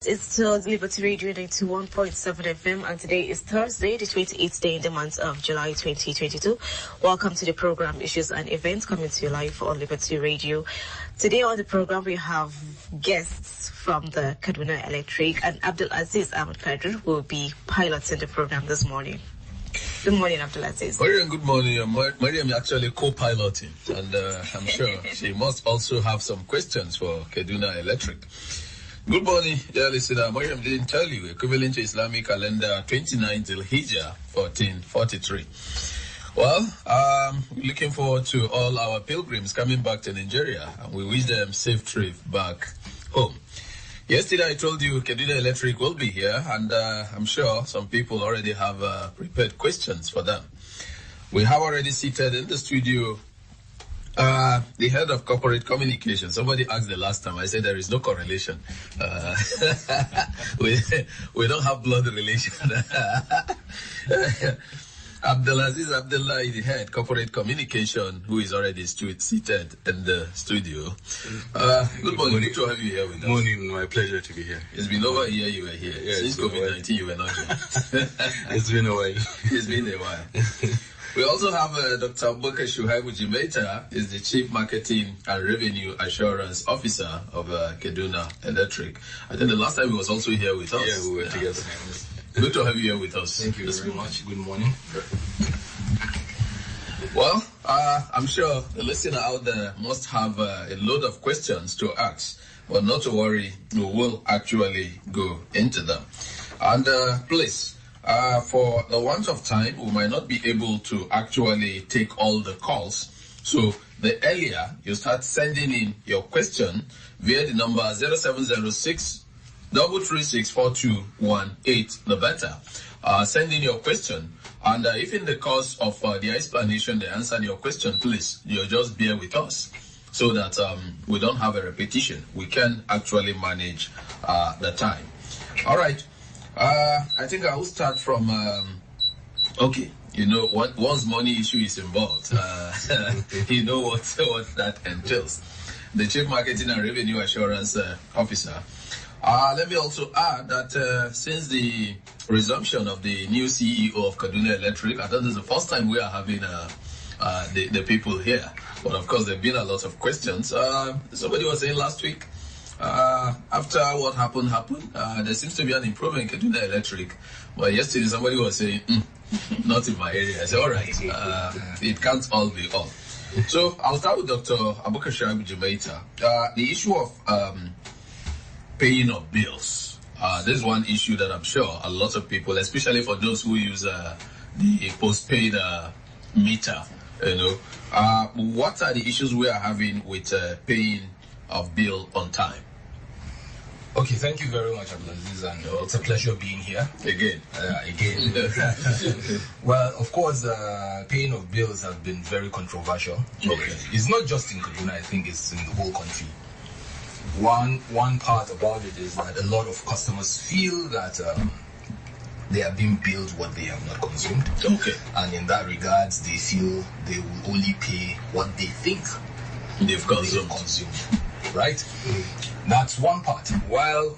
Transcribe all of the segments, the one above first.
It's still Liberty Radio 91.7 FM, and today is Thursday, the 28th day in the month of July 2022. Welcome to the program Issues and Events coming to you live on Liberty Radio. Today on the program we have guests from the Kaduna Electric, and Abdulaziz Ahmed Kadir will be piloting the program this morning. Good morning, Abdulaziz. Mariam, good morning. Mariam is actually co-piloting, and I'm sure she must also have some questions for Kaduna Electric. Good morning, dear listener. Mariam didn't tell you, equivalent to Islamic calendar 29 Dhul-Hijjah 1443. Well, looking forward to all our pilgrims coming back to Nigeria, and we wish them safe trip back home. Yesterday I told you Kaduna Electric will be here, and I'm sure some people already have prepared questions for them. We have already seated in the studio the head of corporate communication. Somebody asked the last time. I said there is no correlation. We don't have blood relation. Abdulaziz Abdullah is the head corporate communication, who is already seated in the studio. Good morning. Good to have you here with us. Morning. My pleasure to be here. It's been over a year you were here. Yeah, since COVID-19 you were not here. It's been a while. It's been a while. We also have Dr. Abubakar Shuaibu Jimaita, is the Chief Marketing and Revenue Assurance Officer of Kaduna Electric. I think the last time he was also here with us. Yeah, we were together. Good to have you here with us. Thank you very much. Good morning. Well, I'm sure the listener out there must have a load of questions to ask, but not to worry, we will actually go into them. And please, for the want of time, we might not be able to actually take all the calls. So the earlier you start sending in your question via the number 0706 336 4218, the better. Send in your question. And if in the course of the explanation they answer your question, please, you just bear with us so that we don't have a repetition. We can actually manage the time. All right. I think I will start from, okay, you know, once money issue is involved, you know what that entails. The Chief Marketing and Revenue Assurance Officer. Let me also add that since the resumption of the new CEO of Kaduna Electric, I think this is the first time we are having the people here. But of course, there have been a lot of questions. Somebody was saying last week, after what happened, there seems to be an improvement in Kaduna Electric. But yesterday, somebody was saying, not in my area. I said, all right, it can't all be all. So I'll start with Dr. Abubakar Shuaibu Jimaita. The issue of paying of bills. This is one issue that I'm sure a lot of people, especially for those who use the postpaid meter, you know, what are the issues we are having with paying of bill on time? Okay, thank you very much, Abdulaziz, and it's a pleasure being here. Again. Well, of course, paying of bills has been very controversial. Okay. It's not just in Kaduna, I think it's in the whole country. One part about it is that a lot of customers feel that they are being billed what they have not consumed. Okay. And in that regards, they feel they will only pay what they think they've consumed. Right? That's one part. While,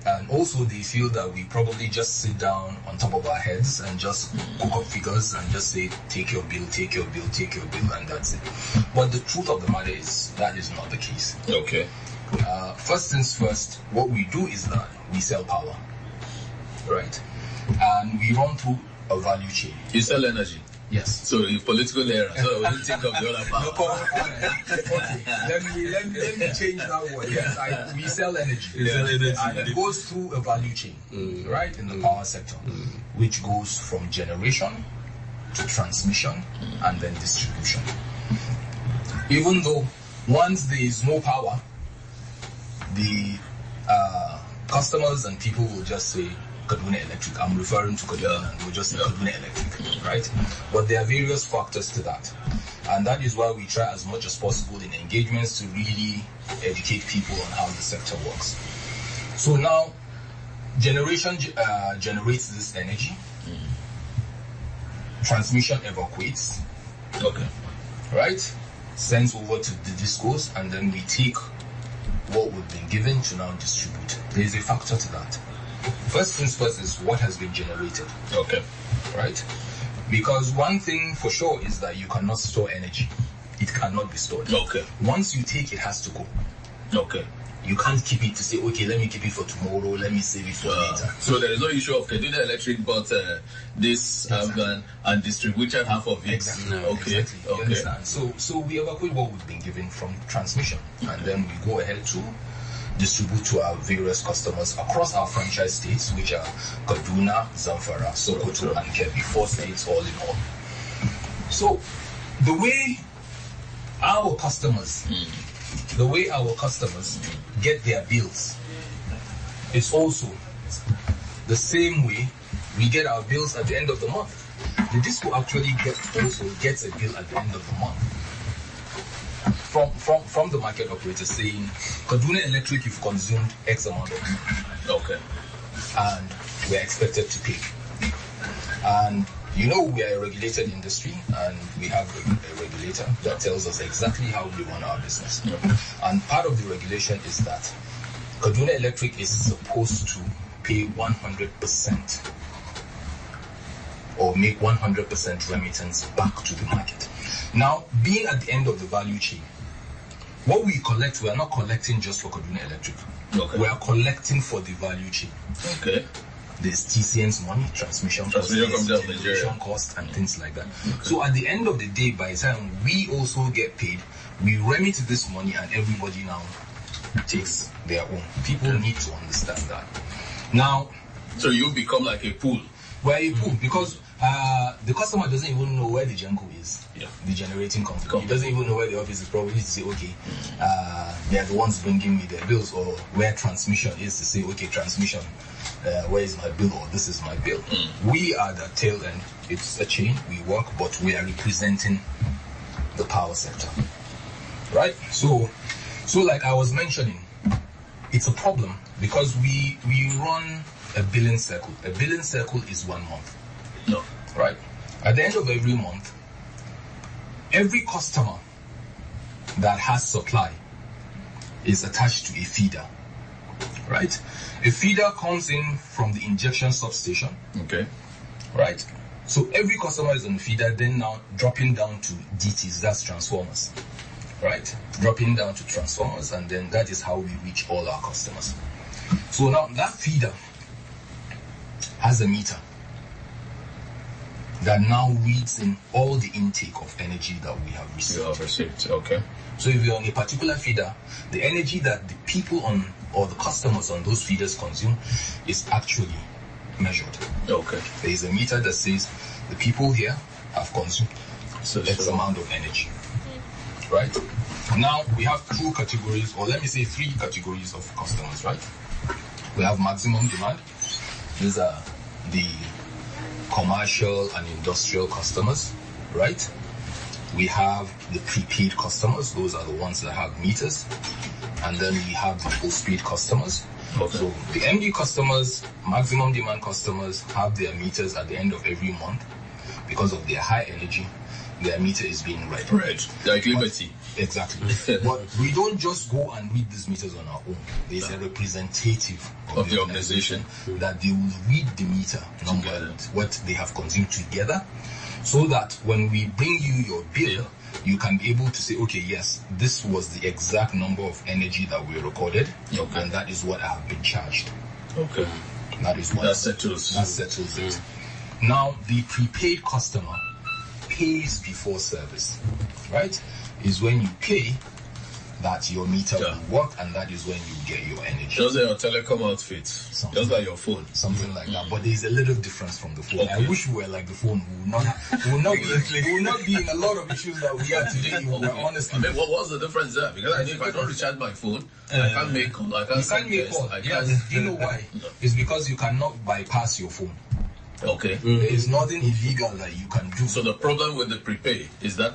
and also they feel that we probably just sit down on top of our heads and just cook up figures and just say, take your bill, take your bill, take your bill, and that's it. But the truth of the matter is, that is not the case. Okay. First things first, what we do is that we sell power, right? And we run through a value chain. You sell energy? Yes. So in political era, so we didn't think of the other power. Okay, let me change that word. Yes, we sell energy. And it goes through a value chain, right, in the power sector, which goes from generation to transmission and then distribution. Even though once there is no power, the customers and people will just say Kaduna Electric. I'm referring to Kaduna, and we'll just say Kaduna Electric, right? But there are various factors to that. And that is why we try as much as possible in engagements to really educate people on how the sector works. So now, generation generates this energy. Transmission evacuates. Okay. Right? Sends over to the discos, and then we take what we've been given to now distribute. There is a factor to that. First things first is what has been generated. Okay. Right? Because one thing for sure is that you cannot store energy. It cannot be stored. Okay. Once you take, it has to go. Okay. You can't keep it to say, okay, let me keep it for tomorrow, let me save it for later. So there is no issue of Kaduna Electric bought this Afghan and distributed half of it. Exactly. No, okay. Exactly. You understand? So we evacuate what we've been given from transmission, and then we go ahead to distribute to our various customers across our franchise states, which are Kaduna, Zamfara, Sokoto, and Kebbi, 4 states all in all. So the way our customers get their bills is also the same way we get our bills at the end of the month. The disco actually gets a bill at the end of the month from the market operator saying, Kaduna Electric, you've consumed X amount of money. Okay. And we're expected to pay. And you know, we are a regulated industry, and we have a regulator that tells us exactly how we run our business. And part of the regulation is that Kaduna Electric is supposed to pay 100% or make 100% remittance back to the market. Now, being at the end of the value chain, what we collect, we are not collecting just for Kaduna Electric. Okay. We are collecting for the value chain. Okay. There's TCN's money, transmission cost, distribution cost, and things like that. Okay. So at the end of the day, by the time we also get paid, we remit this money and everybody now takes their own. People need to understand that. Now, so you become like a pool. We're a pool because the customer doesn't even know where the Genco is, the generating company. He doesn't even know where the office is, probably to say, okay, they're the ones bringing me their bills, or where transmission is to say, okay, transmission, where is my bill, or this is my bill. We are the tail end. It's a chain, we work, but we are representing the power sector, right? So like I was mentioning, it's a problem because we run a billing circle. A billing circle is 1 month. No. Right? At the end of every month, every customer that has supply is attached to a feeder. Right? A feeder comes in from the injection substation. Okay. Right? So every customer is on the feeder, then now dropping down to DTs, that's transformers. Right? Dropping down to transformers, and then that is how we reach all our customers. So now that feeder has a meter that now reads in all the intake of energy that we have received. You have received, okay. So if you're on a particular feeder, the energy that the people on, or the customers on those feeders consume is actually measured. Okay. There is a meter that says the people here have consumed X amount of energy. Right? Now we have 2 categories, or let me say 3 categories of customers, right? We have maximum demand. These are the commercial and industrial customers, right? We have the prepaid customers. Those are the ones that have meters. And then we have the postpaid customers. Okay. So the MD customers, maximum demand customers, have their meters at the end of every month. Because of their high energy, their meter is being read. Right. Like Liberty. Exactly. But we don't just go and read these meters on our own. There's a representative of the organization that they will read the meter number, what they have consumed together, so that when we bring you your bill, you can be able to say, okay, yes, this was the exact number of energy that we recorded, and that is what I have been charged. Okay. That is what that settles it. Now, the prepaid customer pays before service, right? Is when you pay that your meter will work, and that is when you get your energy. Just like your telecom outfit, just like your phone. Something like that. But there's a little difference from the phone. I wish we were like the phone. We will not be in a lot of issues that we are today. Honestly. I mean, what's the difference there? Because I know if I don't recharge my phone, I can't make call. I can't make call. Yes. Do you know why? It's because you cannot bypass your phone. Okay. There is nothing illegal that you can do. So the problem with the prepay is that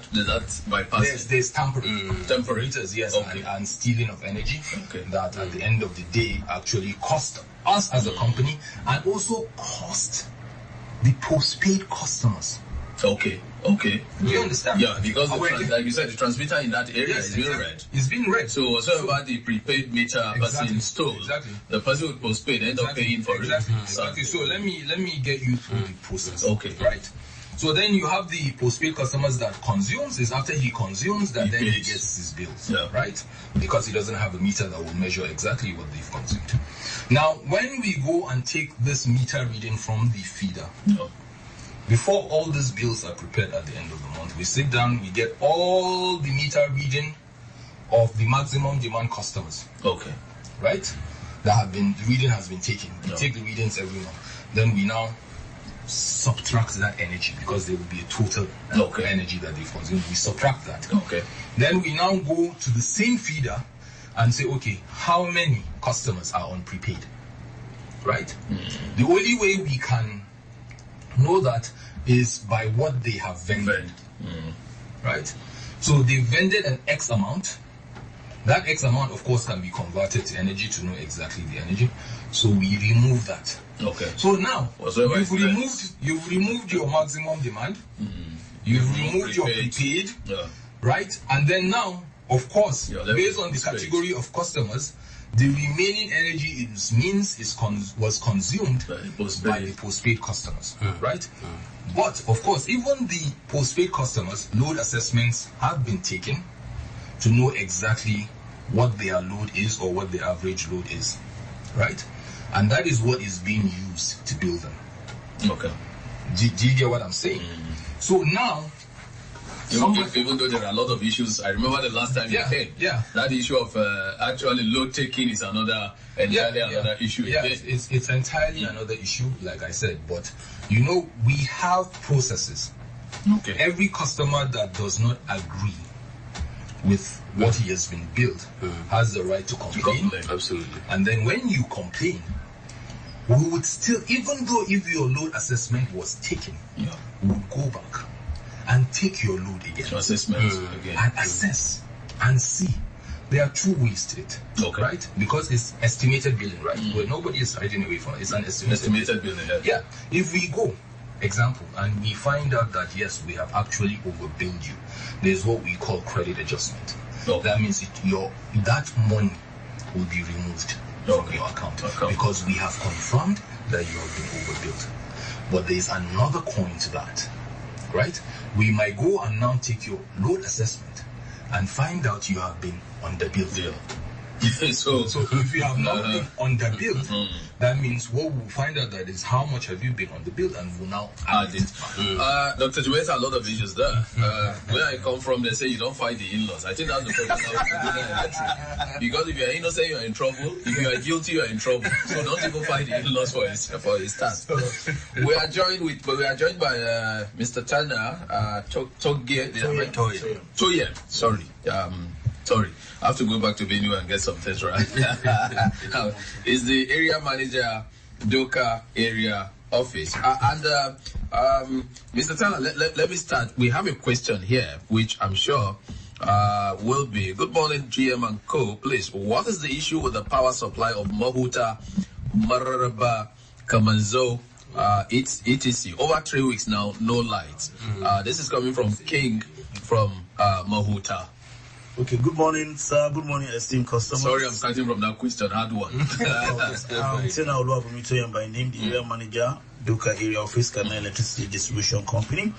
bypass. There's tampering. Temperatures, yes, and stealing of energy. Okay. That at the end of the day actually cost us as a company, and also cost the postpaid customers. Okay. Do you understand? Yeah, because like you said, the transmitter in that area is being read. It's being read. So whatever the prepaid meter person installed, the person with postpaid end up paying for it. Exactly. So let me get you through the process. Okay. Right. So then you have the postpaid customers that consumes. Is after he consumes that then he gets his bills. Yeah. Right? Because he doesn't have a meter that will measure exactly what they've consumed. Now, when we go and take this meter reading from the feeder, before all these bills are prepared at the end of the month, we sit down, we get all the meter reading of the maximum demand customers. Okay. Right? The reading has been taken. We take the readings every month. Then we now subtract that energy because there will be a total energy that they've consumed. We subtract that. Okay. Then we now go to the same feeder and say, okay, how many customers are on prepaid? Right? The only way we can know that is by what they have vended. Right? So they vended an X amount. That X amount, of course, can be converted to energy to know exactly the energy. So we remove that. Okay. So now you've removed your maximum demand. You've removed your prepaid. Right? And then now, of course, based on the category of customers, the remaining energy was consumed by the postpaid customers, right? But of course, even the postpaid customers, load assessments have been taken to know exactly what their load is or what the average load is, right? And that is what is being used to bill them. Okay. Do you get what I'm saying? So now, even though there are a lot of issues, I remember the last time you came. Yeah. That issue of actually load taking is another issue. Yeah, it's entirely another issue, like I said. But we have processes. Okay. Every customer that does not agree with what he has been billed has the right to complain. Absolutely. And then when you complain, we would still, even though if your load assessment was taken, we would go back and take your load again. Again. And assess and see. There are two ways to it. Okay. Right? Because it's estimated billing, right? Well, nobody is hiding away from it. It's an estimated billing. Yeah. If we go, example, and we find out that yes, we have actually overbilled you, there's what we call credit adjustment. That means that money will be removed from your account because we have confirmed that you have been overbilled. But there is another coin to that, right? We might go and now take your load assessment and find out you have been underbilled. So if you have not been underbilled, that means what we'll find out that is how much have you been underbilled, and we'll now add it. Dr. Jumeta, a lot of issues there. Where I come from, they say you don't fight the in-laws. I think that's the problem now. Because if you're innocent, you're in trouble. If you are guilty, you're in trouble. So don't even fight the in-laws for his task. We are joined by Mr. Tana Toye. Sorry, I have to go back to Benue and get some things right. Is the area manager, Doka area office. Mr. Tana, let me start. We have a question here, which I'm sure will be. Good morning, GM and Co. Please, what is the issue with the power supply of Mahuta, Mararaba, Kamanzo, etc.? Over 3 weeks now, no lights. This is coming from King from Mahuta. Okay, good morning, sir. Good morning, esteemed customers. Sorry, I'm starting from that question, hard one. I'm Tena Oluwabumitoyan by name, the area manager, Doka Area Office, Kaduna Electricity Distribution Company.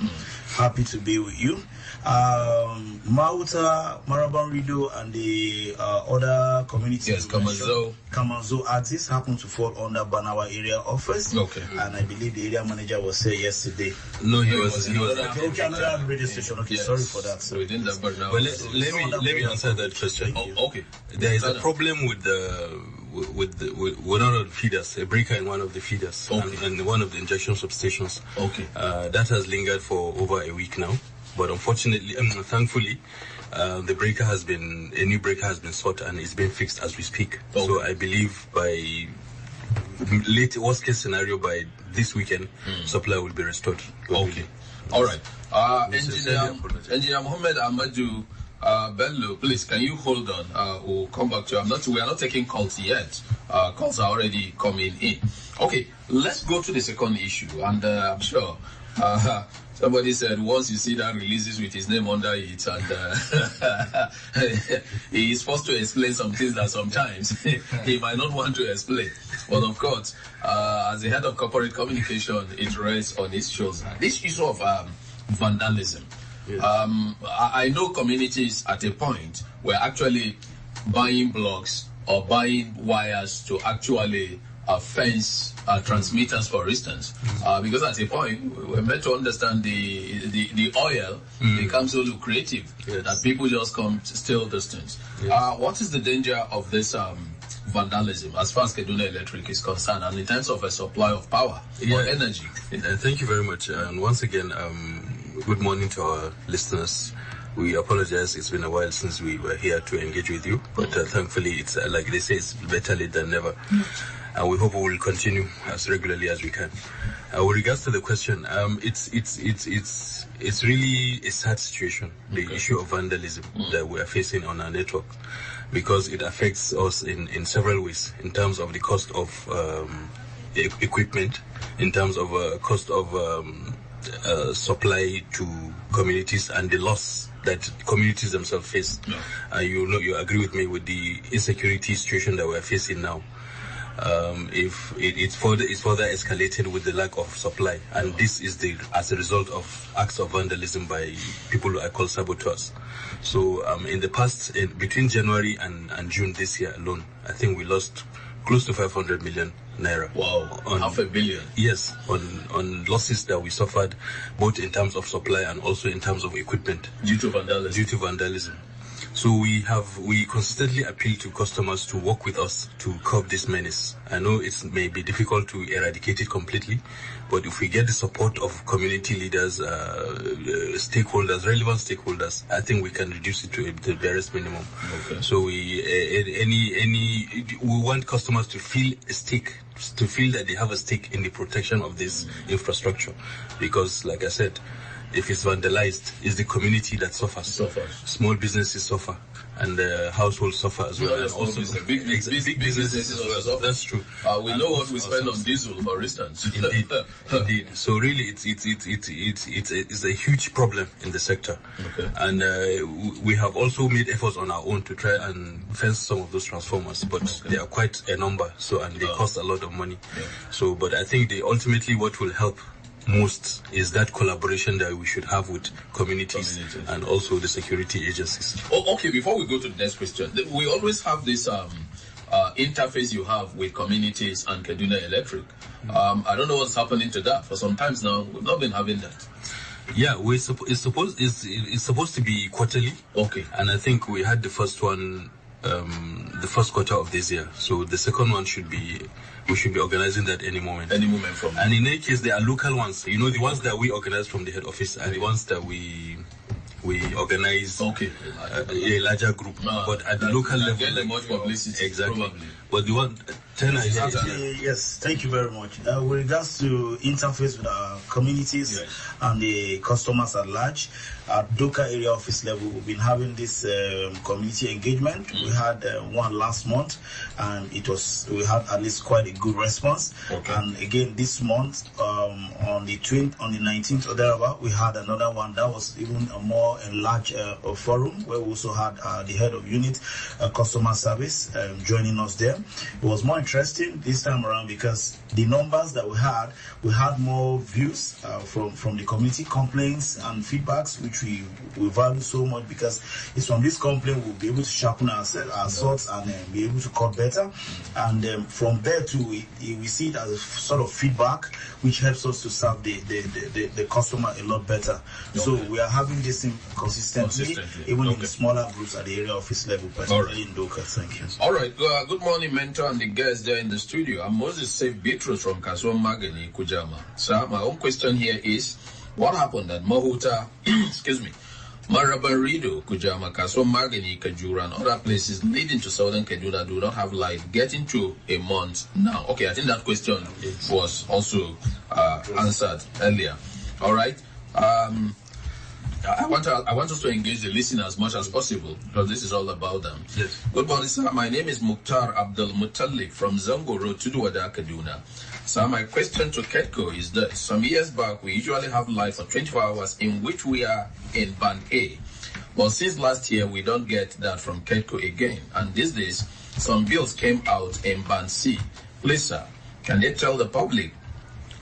Happy to be with you. Mahuta, Maraban Rido, and the other communities. Yes, Kamanzo artists happen to fall under Banawa Area Office. Okay. And I believe the area manager was there yesterday. No, he was Okay, another radio station. Okay, yes. Sorry for that. So we didn't have now. Well, let me answer that question. Okay. There is a problem with one of the feeders, a breaker in one of the feeders, and one of the injection substations. Okay. That has lingered for over a week now, but unfortunately, thankfully, a new breaker has been sought and is being fixed as we speak. Okay. So I believe by worst case scenario by this weekend, supply will be restored. Okay. All right. Engineer Mohammed Ahmadu Bello, please, can you hold on? We'll come back to you. We are not taking calls yet. Calls are already coming in. Okay, let's go to the second issue. And I'm sure Somebody said once you see that releases with his name under it, and he is forced to explain some things that sometimes he might not want to explain. But of course, as the head of corporate communication, it rests on his shoulders. This issue of vandalism. Yes. I know communities at a point were actually buying blocks or buying wires to actually fence transmitters, for instance, because at a point we're meant to understand the oil becomes so lucrative that people just come to steal these things. Yes. What is the danger of this vandalism as far as Kaduna Electric is concerned, and in terms of a supply of power or energy? Thank you very much, and once again, good morning to our listeners. We apologize. It's been a while since we were here to engage with you, but thankfully, it's like they say, it's better late than never. And we hope we will continue as regularly as we can. With regards to the question, it's really a sad situation, the issue of vandalism that we are facing on our network, because it affects us in several ways, in terms of the cost of equipment, in terms of cost of supply to communities, and the loss that communities themselves face. You agree with me with the insecurity situation that we're facing now. If it's further escalated with the lack of supply, and this is as a result of acts of vandalism by people who are called saboteurs. So in the past, between January and June this year alone, I think we lost close to 500 million naira. Wow, $500 million. Yes, on losses that we suffered, both in terms of supply and also in terms of equipment. Due to vandalism. So we consistently appeal to customers to work with us to curb this menace. I know it may be difficult to eradicate it completely, but if we get the support of community leaders, stakeholders, relevant stakeholders, I think we can reduce it to the barest minimum. Okay. So we want customers to feel a stake, to feel that they have a stake in the protection of this infrastructure, because, like I said, if it's vandalized, it's the community that suffers. Small businesses suffer, and households suffer as well. And also big businesses as well. That's true. We know what we spend on diesel, for instance. Indeed. So really, it's a huge problem in the sector. Okay. And we have also made efforts on our own to try and fence some of those transformers, but they are quite a number. So, and they cost a lot of money. Yeah. So, but I think ultimately what will help most is that collaboration that we should have with communities and also the security agencies. Okay, before we go to the next question, we always have this interface you have with communities and Kaduna Electric. I don't know what's happening to that. For some times now, we've not been having that. Yeah, it's supposed to be quarterly. Okay. And I think we had the first one the first quarter of this year. So the second one we should be organizing that any moment. Any moment from now. And in any case, there are local ones. You know, the ones that we organize from the head office and the ones that we organize a larger group. But at the local level, get much publicity. Exactly. Probably. But the one, yes, thank you very much. With regards to interface with our communities and the customers at large, at Doka area office level, we've been having this community engagement. We had one last month, and we had at least quite a good response. Okay. And again, this month, on the 19th or thereabout, we had another one that was even a more enlarged forum, where we also had the head of unit customer service joining us there. It was more interesting this time around because the numbers that we had more views from the community, complaints and feedbacks, which we value so much, because it's from this complaint we'll be able to sharpen our thoughts and be able to cut better. And from there too, we see it as a sort of feedback which helps us to serve the customer a lot better. Okay. So we are having this thing consistently. Even in smaller groups at the area office level, particularly in Doka. Thank you. All right. Good morning, mentor, and the guests there in the studio. I'm Moses Safe Beatrice from Kaswa Magani, Kujama. Sir, my own question here is, what happened at Mahuta, Marabarido, Kujama, Kaswa Magani, Kajura, and other places leading to southern Kaduna do not have light getting to a month now? Okay, I think that question was also answered earlier. All right. I want us to engage the listener as much as possible because this is all about them. Yes. Good morning, sir. My name is Mukhtar Abdul Muttalib from Zango Road, Tuduwada, Kaduna. So my question to Ketco is that some years back we usually have light for 24 hours in which we are in band A. But since last year we don't get that from Ketco again. And these days some bills came out in band C. Please, sir, can they tell the public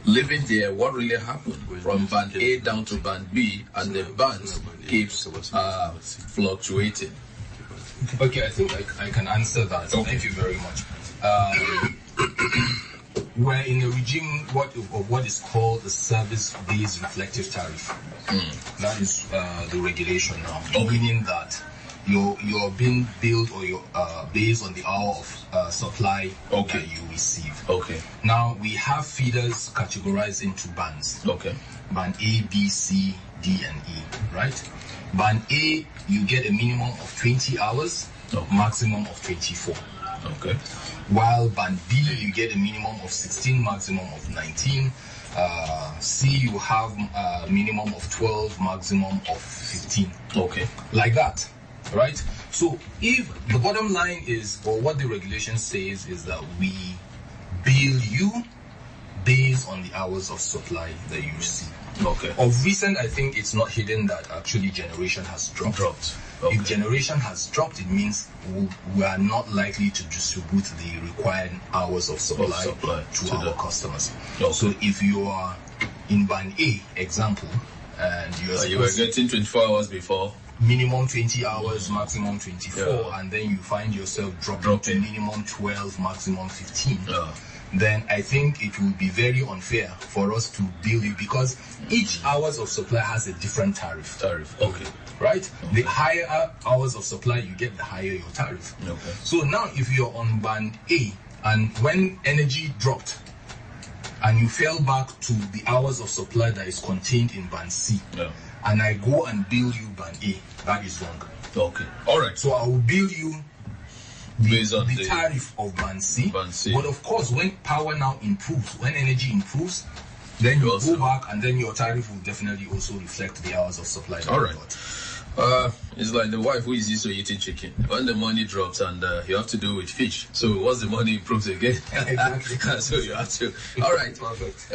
living there what really happened from band A down to band B and the band keeps fluctuating? Okay, I think I can answer that. Okay. Thank you very much. We're in a regime of what is called the service-based reflective tariff. That is the regulation now, meaning that you're being billed or you're based on the hour of supply that you receive. Okay. Now we have feeders categorized into bands. Okay. Band A, B, C, D, and E. Right? Band A, you get a minimum of 20 hours, maximum of 24. Okay. While band B, you get a minimum of 16, maximum of 19. C, you have a minimum of 12, maximum of 15. Okay. Like that, right? So if the bottom line is, or what the regulation says is that we bill you based on the hours of supply that you receive. Okay. Of recent, I think it's not hidden that actually generation has dropped. Okay. If generation has dropped, it means we are not likely to distribute the required hours of supply to our customers. Okay. So if you are in band A, example, and you were getting 24 hours before, minimum 20 hours, maximum 24, and then you find yourself dropping to minimum 12, maximum 15, then I think it will be very unfair for us to bill you because each hours of supply has a different tariff. Okay. Right? The higher hours of supply you get, the higher your tariff. Okay. So now if you're on band A and when energy dropped and you fell back to the hours of supply that is contained in band C, and I go and bill you band A, that is wrong. Okay. All right. So I will bill you based on the tariff of band C. But of course, when power now improves, when energy improves, then you go back and then your tariff will definitely also reflect the hours of supply. All right. It's like the wife who is used to eating chicken. When the money drops and you have to do with fish. So once the money improves again, exactly. So you have to. All right. Perfect.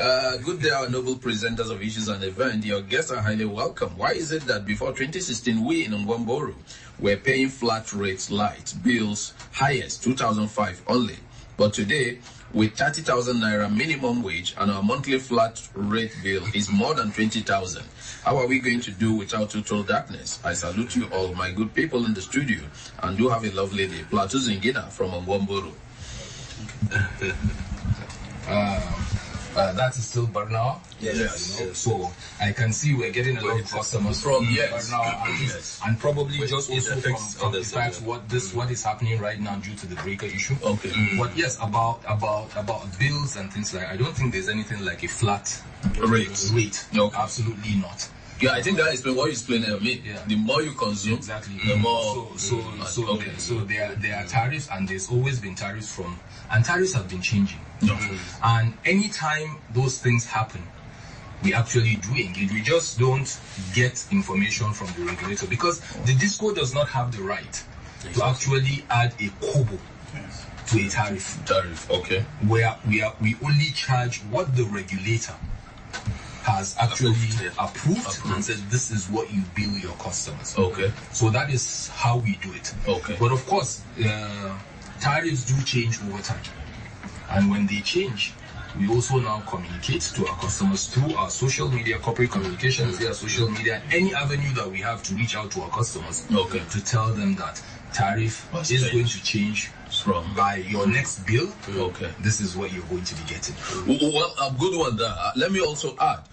Good day, our noble presenters of Issues and Event. Your guests are highly welcome. Why is it that before 2016, we in Ngwamboro were paying flat rates light bills, highest 2005 only, but today with 30,000 naira minimum wage and our monthly flat rate bill is more than 20,000. How are we going to do without total darkness? I salute you all, my good people in the studio, and do have a lovely day. Plateau Zingina from Ngwamboro. That is still Barnawa. Yes. So I can see we're getting a lot of customers from Barnawa, and probably just also from the fact what is happening right now due to the breaker issue. Okay. But yes, about bills and things like, I don't think there's anything like a flat rate. No, absolutely not. Yeah, I think that is what you explained to me. Yeah. The more you consume, exactly, the more. So there are tariffs, and there's always been tariffs and tariffs have been changing. And anytime those things happen, we actually do engage. We just don't get information from the regulator because the DISCO does not have the right to actually add a kobo to a tariff. Okay. Where we only charge what the regulator has actually approved and said this is what you bill your customers. Okay. So that is how we do it. Okay. But of course, tariffs do change over time. And when they change, we also now communicate to our customers through our social media, corporate communications via social media, any avenue that we have to reach out to our customers to tell them that tariff is going to change by your next bill. Okay. This is what you're going to be getting. Well, a good one there. Let me also add,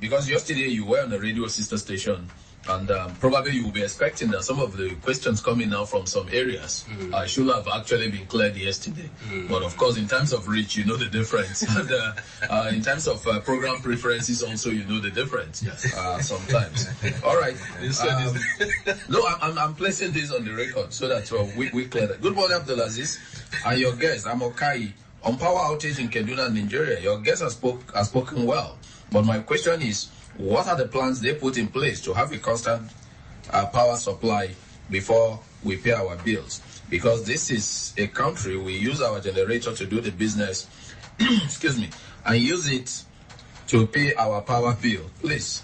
because yesterday you were on a radio sister station, and probably you will be expecting that some of the questions coming now from some areas should have actually been cleared yesterday. But of course, in terms of reach, you know the difference. And in terms of program preferences, also you know the difference. Yes. Sometimes. All right. No, I'm placing this on the record so that we clear that. Good morning, Abdulaziz, and your guest, I'm Okai. On power outage in Kaduna, Nigeria, your guest has spoken well. But my question is, what are the plans they put in place to have a constant power supply before we pay our bills? Because this is a country, we use our generator to do the business, excuse me, and use it to pay our power bill. Please.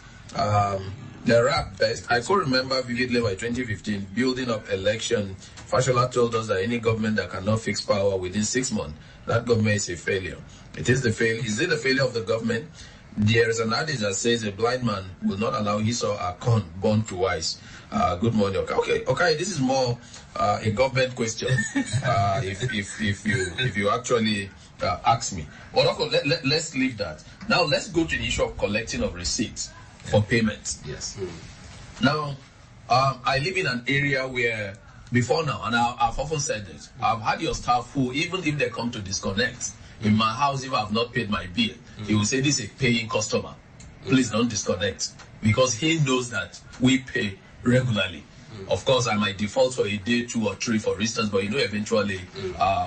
There are best. I could remember vividly by 2015, building up election. Fashola told us that any government that cannot fix power within 6 months, that government is a failure. It is the fail. Is it the failure of the government? There is an adage that says a blind man will not allow his or her corn born twice. Good morning. Okay. This is more a government question. If you actually ask me. But okay, let's leave that. Now let's go to the issue of collecting of receipts for payments. Yes. Now, I live in an area where before now, and I've often said this, I've had your staff who, even if they come to disconnect, in my house, if I've not paid my bill, he will say, this is a paying customer. Please don't disconnect. Because he knows that we pay regularly. Of course, I might default for a day, 2 or 3, for instance, but eventually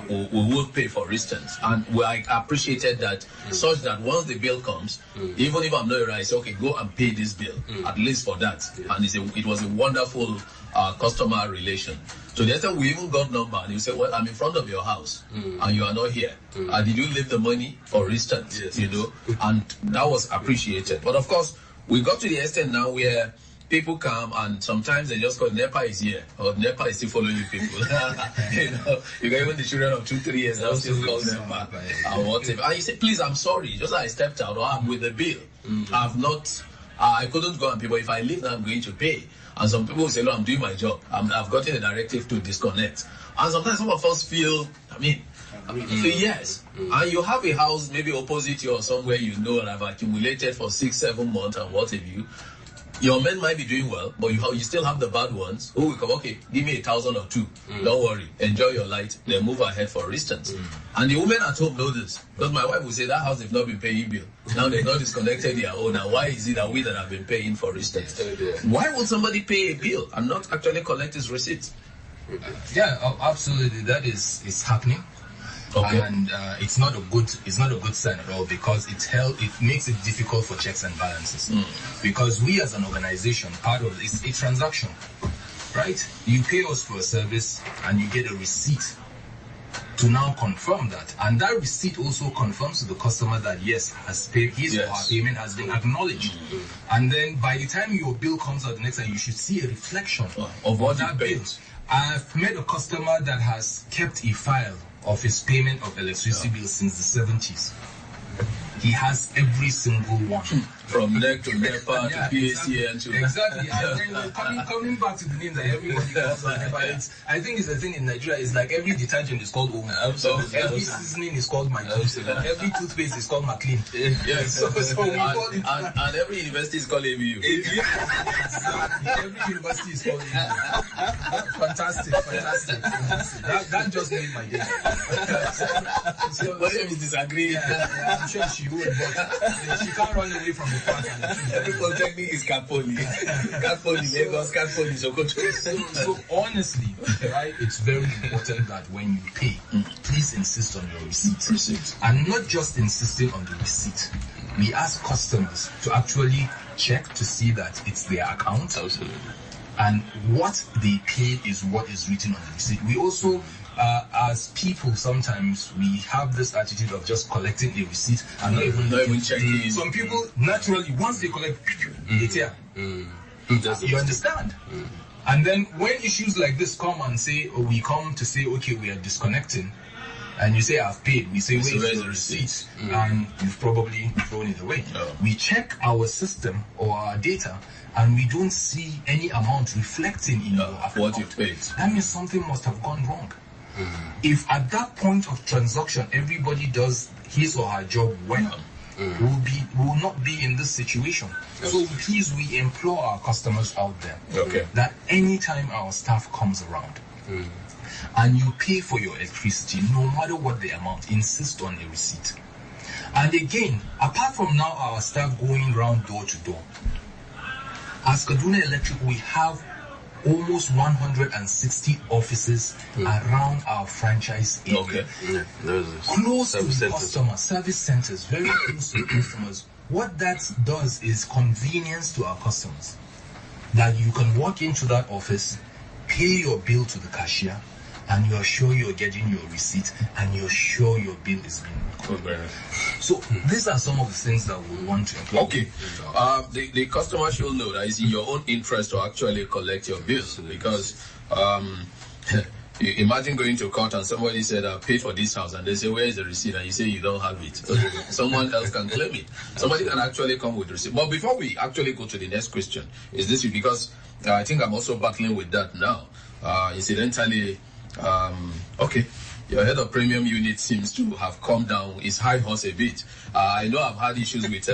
we will pay, for instance. And I appreciated that, such that once the bill comes, even if I'm not right, I say, okay, go and pay this bill, at least for that. And it was a wonderful customer relation. So the time we even got number, and you say, well, I'm in front of your house, and you are not here. Did you leave the money, for instance? Yes. And that was appreciated. But of course, we got to the extent now where people come and sometimes they just call NEPA is here, or NEPA is still following you people. You got even the children of 2-3 years now still call NEPA and whatever. And you say, please, I'm sorry, just like I stepped out, or I'm with the bill. I couldn't go and pay, but if I leave now, I'm going to pay. And some people will say, no, I'm doing my job. I've gotten a directive to disconnect. And sometimes some of us feel, yes. And you have a house maybe opposite you or somewhere and have accumulated for 6-7 months and what have you. Your men might be doing well, but you still have the bad ones who will come, okay, give me 1,000 or 2. Don't worry, enjoy your light, then move ahead, for instance. And the women at home know this. Because my wife will say, that house have not been paying bill. Now they've not disconnected their own. Now why is it that we that have been paying, for instance? Why would somebody pay a bill and not actually collect his receipt? Yeah, absolutely. That is happening. Okay. And it's not a good sign at all, because it makes it difficult for checks and balances. Because we as an organization, part of it's a transaction, right? You pay us for a service and you get a receipt to now confirm that, and that receipt also confirms to the customer that yes, has paid his or her payment has been acknowledged. And then by the time your bill comes out the next time, you should see a reflection of what that bill. I've met a customer that has kept a file of his payment of electricity bill since the 70s. He has every single one. From NEC to NEPA to PACN to... Exactly. And then coming back to the name that everybody calls on NEPA, I think it's the thing in Nigeria, is like every detergent is called Omo. Absolutely. Every seasoning is called Maggi. Every toothpaste is called McLean. Yes. So we call it... And every university is called ABU. Exactly. Every university is called ABU. Fantastic. That just made my day. What if you disagree? Yeah, I'm sure she would, but she can't run away from the fact. Every polytechnic is Kapoli. Kapoli, Lagos, Kapoli, Sokoto. So honestly, right, it's very important that when you pay, please insist on your receipt. And not just insisting on the receipt. We ask customers to actually check to see that it's their account. Absolutely. And what they paid is what is written on the receipt. We also, as people, sometimes we have this attitude of just collecting a receipt and not even checking. Some people, naturally, once they collect, they tear. You understand? And then when issues like this come and say, we come to say, okay, we are disconnecting, and you say, I've paid, we say, where's the receipt? And you've probably thrown it away. We check our system or our data, and we don't see any amount reflecting in your account. What you paid. That means something must have gone wrong. If at that point of transaction everybody does his or her job well, we will not be in this situation. So please, we implore our customers out there that anytime our staff comes around and you pay for your electricity, no matter what the amount, insist on a receipt. And again, apart from now our staff going around door to door, as Kaduna Electric, we have almost 160 offices around our franchise area. Close to the customer, service centers, very close to the customers, what that does is convenience to our customers. That you can walk into that office, pay your bill to the cashier, and you're sure you're getting your receipt, and you're sure your bill is being recorded. So these are some of the things that we want to implement. Okay. The customer should know that it's in your own interest to actually collect your bills, because imagine going to court and somebody said, I paid for this house, and they say, where is the receipt? And you say you don't have it. Someone else can claim it. Somebody can actually come with the receipt. But before we actually go to the next question, is this because I think I'm also battling with that now. Incidentally, okay, your head of premium unit seems to have come down his high horse a bit. I know I've had issues with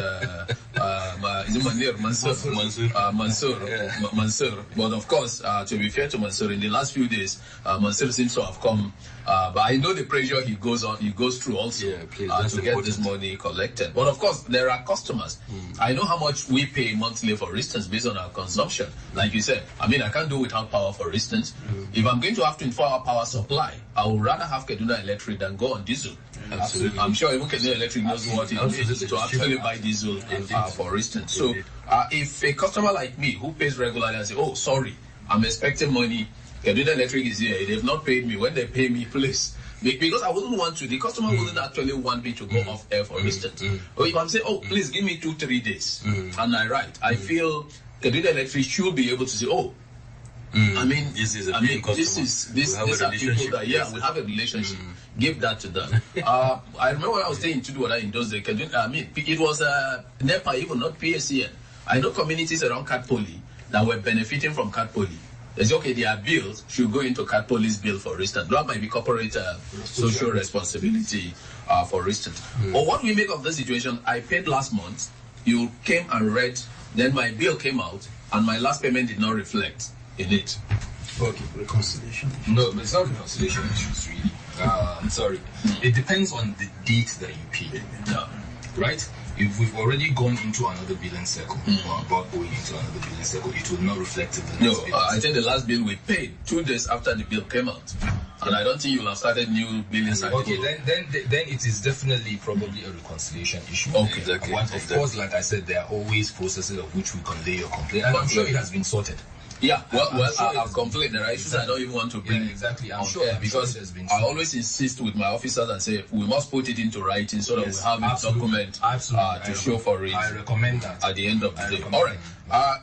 Mansour. But of course, to be fair to Mansour, in the last few days, Mansour seems to have come. But I know the pressure he goes through also to get this money collected. But of course, there are customers. I know how much we pay monthly, for instance, based on our consumption. Like you said, I mean, I can't do without power, for instance. If I'm going to have 24-hour power supply, I would rather have Kaduna Electric than go on diesel. Absolutely. I'm sure even Kaduna Electric knows what it means to actually buy diesel, for instance. So if a customer like me who pays regularly and say, oh, sorry, I'm expecting money, Kaduna Electric is here, they've not paid me, when they pay me, please. Because I wouldn't want to, the customer wouldn't actually want me to go off air, for instance. Or if I'm saying, oh, please give me 2-3 days, and I write, I feel Kaduna Electric should be able to say, oh, I mean, these are people that, we have a relationship. Give that to them. I remember when I was staying in Tudwada in those days, it was NEPA, even not PSCN. I know communities around Katpoli that were benefiting from Katpoli. They say, okay, their bills should go into Katpoli's bill, for instance. That might be corporate social responsibility, for instance. But what we make of the situation, I paid last month, you came and read, then my bill came out, and my last payment did not reflect in it. Okay, reconciliation. No, but it's not reconciliation issues, really. Sorry. It depends on the date that you pay. Right? If we've already gone into another billing cycle, or about going into another billing cycle, it will not reflect in the next billing I think the last bill we paid 2 days after the bill came out. And I don't think you'll have started new billing cycle. Okay, then it is definitely probably a reconciliation issue. Okay, exactly. Of course, like I said, there are always processes of which we convey your complaint, and I'm sure it has been sorted. Yeah, I've complained. There are issues I don't even want to bring exactly. I'm on sure, air because I always insist with my officers and say we must put it into writing so that we have a document to show for it. I recommend that at the end of the day. All right.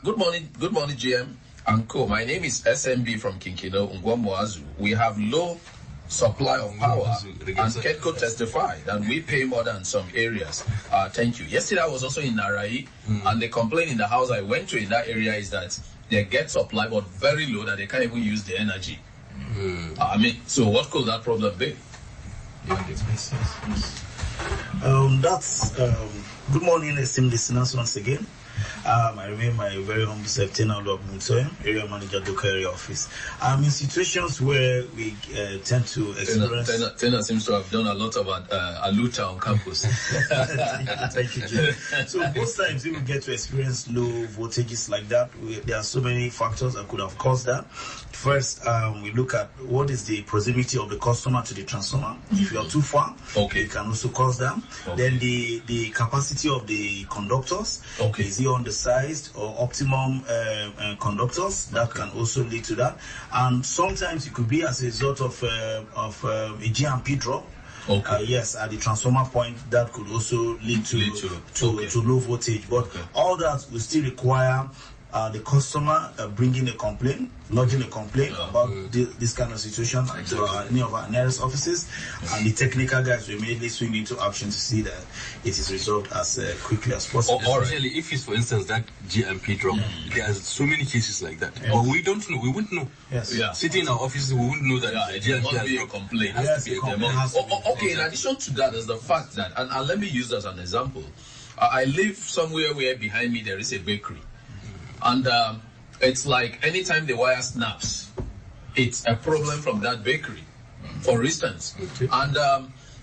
Good morning, GM and co. My name is SMB from Kinkino, Ngwamuazu. We have low supply of power, and Ketco testified that we pay more than some areas. Thank you. Yesterday I was also in Narai, and the complaint in the house I went to in that area is that they get supply but very low that they can't even use the energy. I mean, so what could that problem be? That's good morning, esteemed listeners, once again. I remain my very humble self, Tenor of Muntoyem, Area Manager, Doka Area Office. In situations where we tend to experience... Tenor seems to have done a lot of aluta on campus. Thank you, Jim. So most times we will get to experience low voltages like that. There are so many factors that could have caused that. First, we look at what is the proximity of the customer to the transformer. If you are too far, it can also cause that. Then the capacity of the conductors. Is it undersized or optimum conductors? That can also lead to that. And sometimes it could be as a result of a GMP drop. Yes, at the transformer point, that could also lead to low voltage. But all that will still require the customer bringing a complaint, lodging a complaint about this kind of situation to any of our nearest offices, and the technical guys will immediately swing into action to see that it is resolved as quickly as possible. Especially if it's, for instance, that GMP drop. There are so many cases like that. But we don't know. We wouldn't know. Sitting in our offices, we wouldn't know that there must be a complaint. Okay, in addition to that, there's the fact that, and let me use that as an example. I live somewhere where behind me there is a bakery. And it's like anytime the wire snaps, it's a problem from that bakery, for instance. And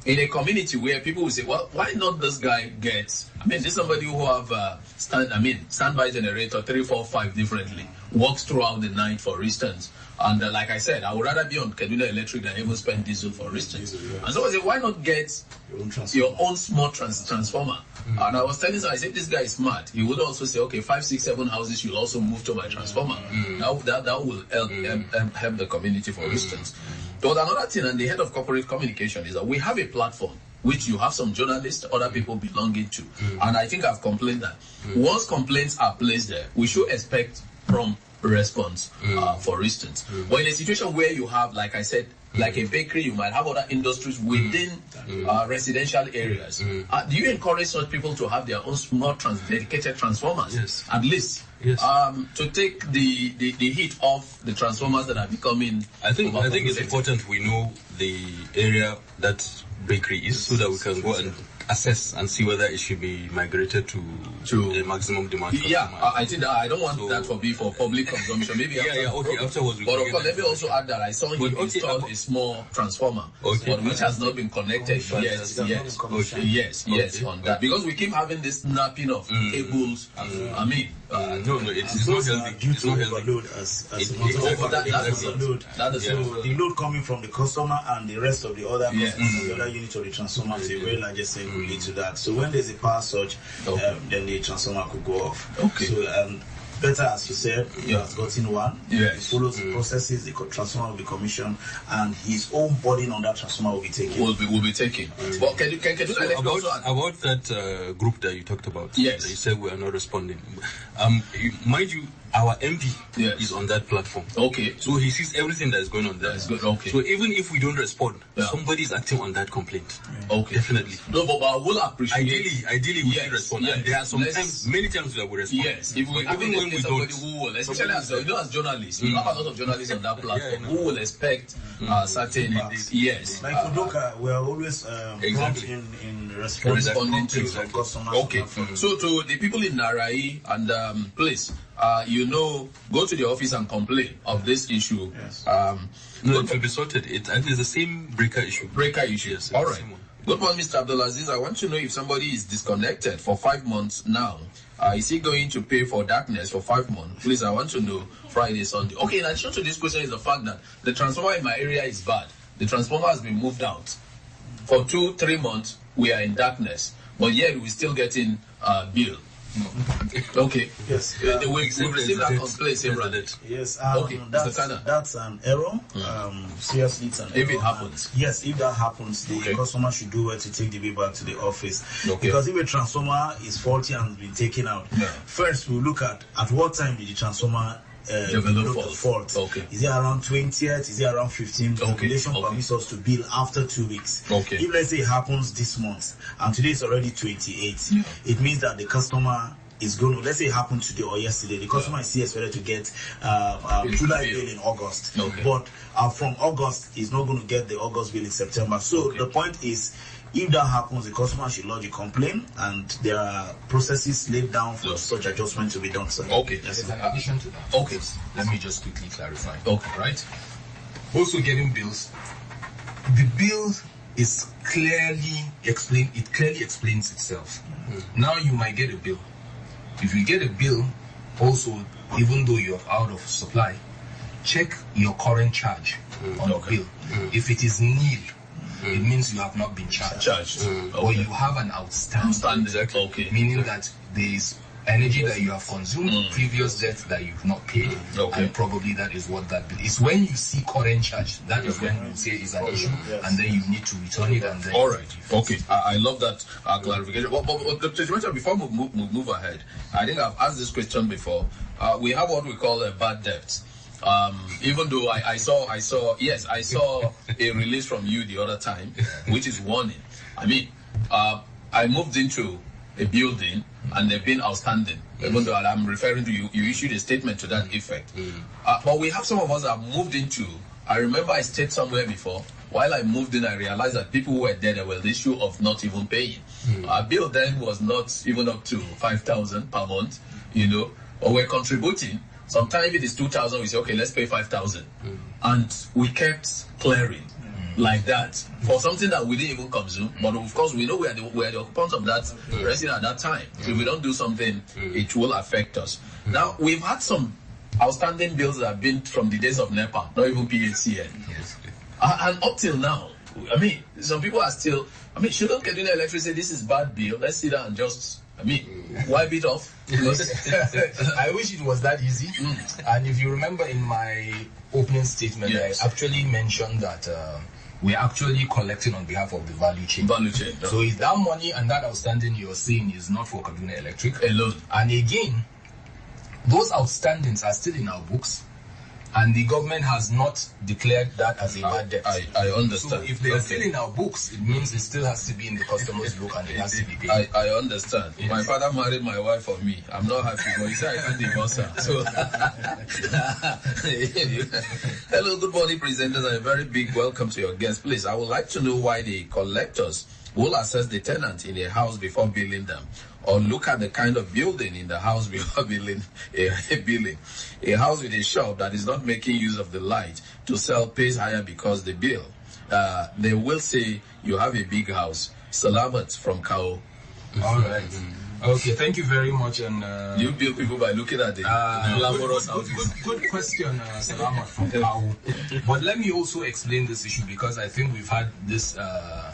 in a community where people will say, well, why not this guy get, I mean, this is somebody who have standby generator 3, 4, 5 differently. works throughout the night, for instance. And like I said, I would rather be on Kaduna Electric than even spend diesel, for instance. And so I said, why not get your own small transformer? And I was telling him, I said, this guy is smart. He would also say, okay, 5, 6, 7 houses should also move to my transformer. That will help the community, for instance. But another thing, and the head of corporate communication, is that we have a platform which you have some journalists, other people belonging to. And I think I've complained that once complaints are placed there, we should expect prompt response, for instance. But in a situation where you have, like I said, like a bakery, you might have other industries within residential areas. Do you encourage such people to have their own small dedicated transformers? Yes. At least. Yes. To take the heat off the transformers that are becoming... I think it's important we know the area that bakery is, so that we can go and assess and see whether it should be migrated to a maximum demand. Yeah, I think that I don't want that to be for public consumption. Maybe afterwards. But of course, let me also add that I saw him install a small transformer, but which has not been connected yet. Yes, on that, because we keep having this snapping of cables. I mean, no, it's not healthy. Due to overload the load coming from the customer and the rest of the other customers, the other unit of the transformer is a very large extent related to that. So when there's a power surge, then the transformer could go off. Okay. So better, as you said, he has gotten one. Yes. He follows the processes, the transformer will be commissioned, and his own burden on that transformer will be taken. Will be taken. But can you about that group that you talked about? Yes. You said we are not responding. Mind you, our MD is on that platform. Okay. So he sees everything that is going on there. That's good. Okay. So even if we don't respond, somebody is acting on that complaint. Okay. Definitely. No, but I will appreciate. Ideally, we should respond. And there are many times that we respond. Yes. Even when we don't, who will, especially as journalists, you have a lot of journalists on that platform who will expect certain. Yes. Like Udoka, we are always prompt in responding to customers. Okay. So to the people in Narai and please. Go to the office and complain of this issue. Yes. No, it will be sorted. It's the same breaker issue. Yes. All right. Good morning, Mr. Abdulaziz. I want to know if somebody is disconnected for 5 months now. Is he going to pay for darkness for 5 months? Please, I want to know Friday, Sunday. Okay, in addition to this question is the fact that the transformer in my area is bad. The transformer has been moved out. For 2-3 months, we are in darkness. But yet, we're still getting bill. Okay. Yes. We receive that complaint, same rather. Yes. Okay. That's an error. Seriously, it's an error. If it happens. Yes, if that happens, the customer should do it to take the bill back to the office. Okay. Because if a transformer is faulty and been taken out, first we'll look at what time did the transformer develop fault. Okay. Is it around 20th? Is it around 15th? The regulation permits us to bill after 2 weeks. Okay. If let's say it happens this month and today is already 28, it means that the customer is going to, let's say it happened today or yesterday, the customer is expected to get July bill in August. Okay. But from August, he's not going to get the August bill in September. So the point is, if that happens, the customer should lodge a complaint, and there are processes laid down for such adjustment to be done, sir. Okay. Yes, in addition to that, okay, let me just quickly clarify. Okay. Right? Also getting bills. The bill is clearly explained. It clearly explains itself. Now you might get a bill. If you get a bill, also, even though you're out of supply, check your current charge on the bill. If it is nil, it means you have not been charged. Or you have an outstanding. Okay. Meaning that there is energy that you have consumed, previous debt that you've not paid, and probably that is what that bill is. When you see current charge, that is when you say is an issue, and then you need to return it. And then all right. Okay. I love that clarification. But before we move ahead, I think I've asked this question before. We have what we call a bad debt. Even though I saw a release from you the other time, which is warning. I mean, I moved into a building and they've been outstanding. Even though I'm referring to you issued a statement to that effect. But we have some of us that moved into. I remember I stayed somewhere before. While I moved in, I realized that people who were there were the issue of not even paying. Our bill then was not even up to 5,000 per month, but we're contributing. Sometimes if it is 2,000, we say, okay, let's pay 5,000. And we kept clearing like that for something that we didn't even consume. But of course, we know we are the occupants of that resident at that time. So if we don't do something, it will affect us. Now, we've had some outstanding bills that have been from the days of NEPA, not even PHCN. Yes. And up till now, I mean, some people are still, I mean, shouldn't Kaduna Electric say this is bad bill? Let's sit down and just, I mean, wipe it off. I wish it was that easy. And if you remember in my opening statement, Yes. I actually mentioned that we're actually collecting on behalf of the value chain. Value chain. So is that money and that outstanding you're seeing is not for Kaduna Electric Alone. And again, those outstandings are still in our books, and the government has not declared that as a bad debt. I understand. So if they are still in our books, it means it still has to be in the customer's book and it has to be paid. I understand. Yes. My father married my wife for me. I'm not happy, but he said I can't divorce her. So, hello, good morning, presenters, and a very big welcome to your guests. Please, I would like to know why the collectors will assess the tenant in a house before billing them, or look at the kind of building in the house before billing a billing. A house with a shop that is not making use of the light to sell pays higher because the bill. They will say you have a big house. Salamat from Kao. All right. Okay, thank you very much. And You bill people by looking at the glamorous houses. good question, Salamat from Kao. But let me also explain this issue, because I think we've had this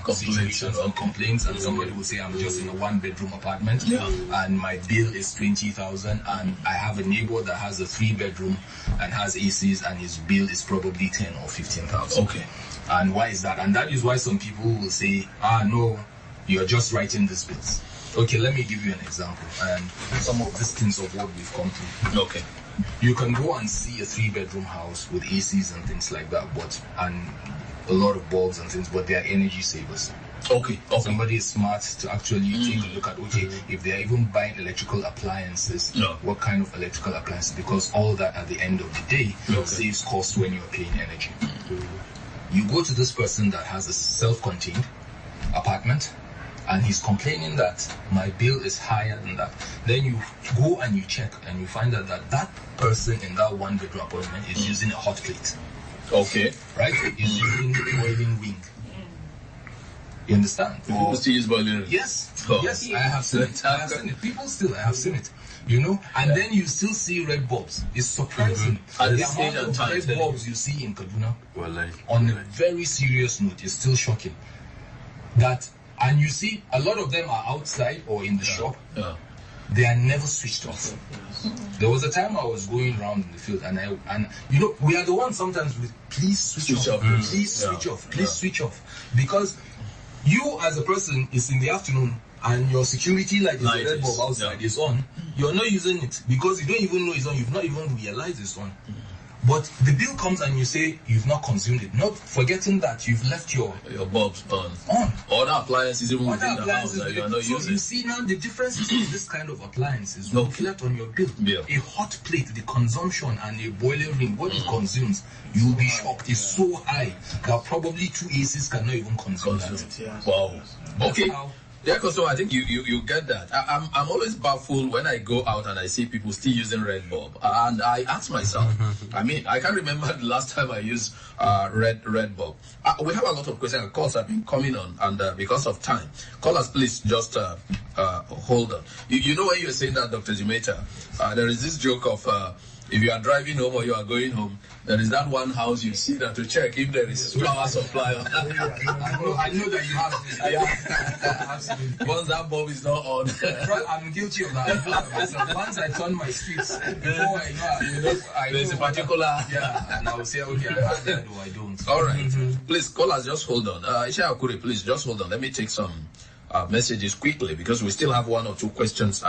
situations and complaints, and somebody will say, I'm just in a one-bedroom apartment and my bill is 20,000, and I have a neighbor that has a 3-bedroom and has ACs, and his bill is probably 10 or 15,000. Okay. And why is that? And that is why some people will say, no, you're just writing these bills. Okay, let me give you an example, and some of these things of what we've come through. Okay. You can go and see a 3-bedroom house with ACs and things like that, and a lot of bulbs and things, but they are energy savers. Okay. Somebody is smart to actually take a look at, if they are even buying electrical appliances, what kind of electrical appliances? Because all that at the end of the day saves cost when you're paying energy. You go to this person that has a self-contained apartment, and he's complaining that my bill is higher than that. Then you go and you check, and you find out that person in that 1-bedroom apartment is using a hot plate. Okay. Right? Is using boiling wing. You understand? People still use boiling. Yes. Oh. Yes, I have seen it. I have seen it. People still, I have seen it. You know? And then you still see red bulbs. It's surprising. At The this amount age and of time, red bulbs you see in Kaduna, Well, on a very serious note, is still shocking. And you see, a lot of them are outside or in the shop. Yeah. They are never switched off. There was a time I was going around in the field, and you know, we are the ones sometimes with, please switch off. Please switch off. Please switch off. Because you as a person is in the afternoon and your security light is the red bulb outside is on. You're not using it because you don't even know it's on. You've not even realized it's on. But the bill comes and you say you've not consumed it, not forgetting that you've left your bulbs on. Other appliances even within the house that you are not using. You see now the difference between this kind of appliances reflect on your bill. A hot plate, the consumption, and a boiler ring, what it consumes, you'll be shocked. It's so high that probably 2 ACs cannot even consume that. Wow. Okay. Yeah, so I think you get that. I'm always baffled when I go out and I see people still using red bulb, and I ask myself. I mean, I can't remember the last time I used red bulb. We have a lot of questions. Calls have been coming on, and because of time, callers, please just hold on. You know when you're saying that, Dr. Jimeta, there is this joke of if you are driving home or you are going home, there is that one house you see that to check if there is power supply. I know that you have this. Absolutely. Once that bulb is not on. I'm guilty of that. Once I turn my streets, before I there's a particular. And I will say, okay, I have that or I don't. All right. Please, callers, just hold on. Isha Akure, please, just hold on. Let me take some messages quickly because we still have 1 or 2 questions.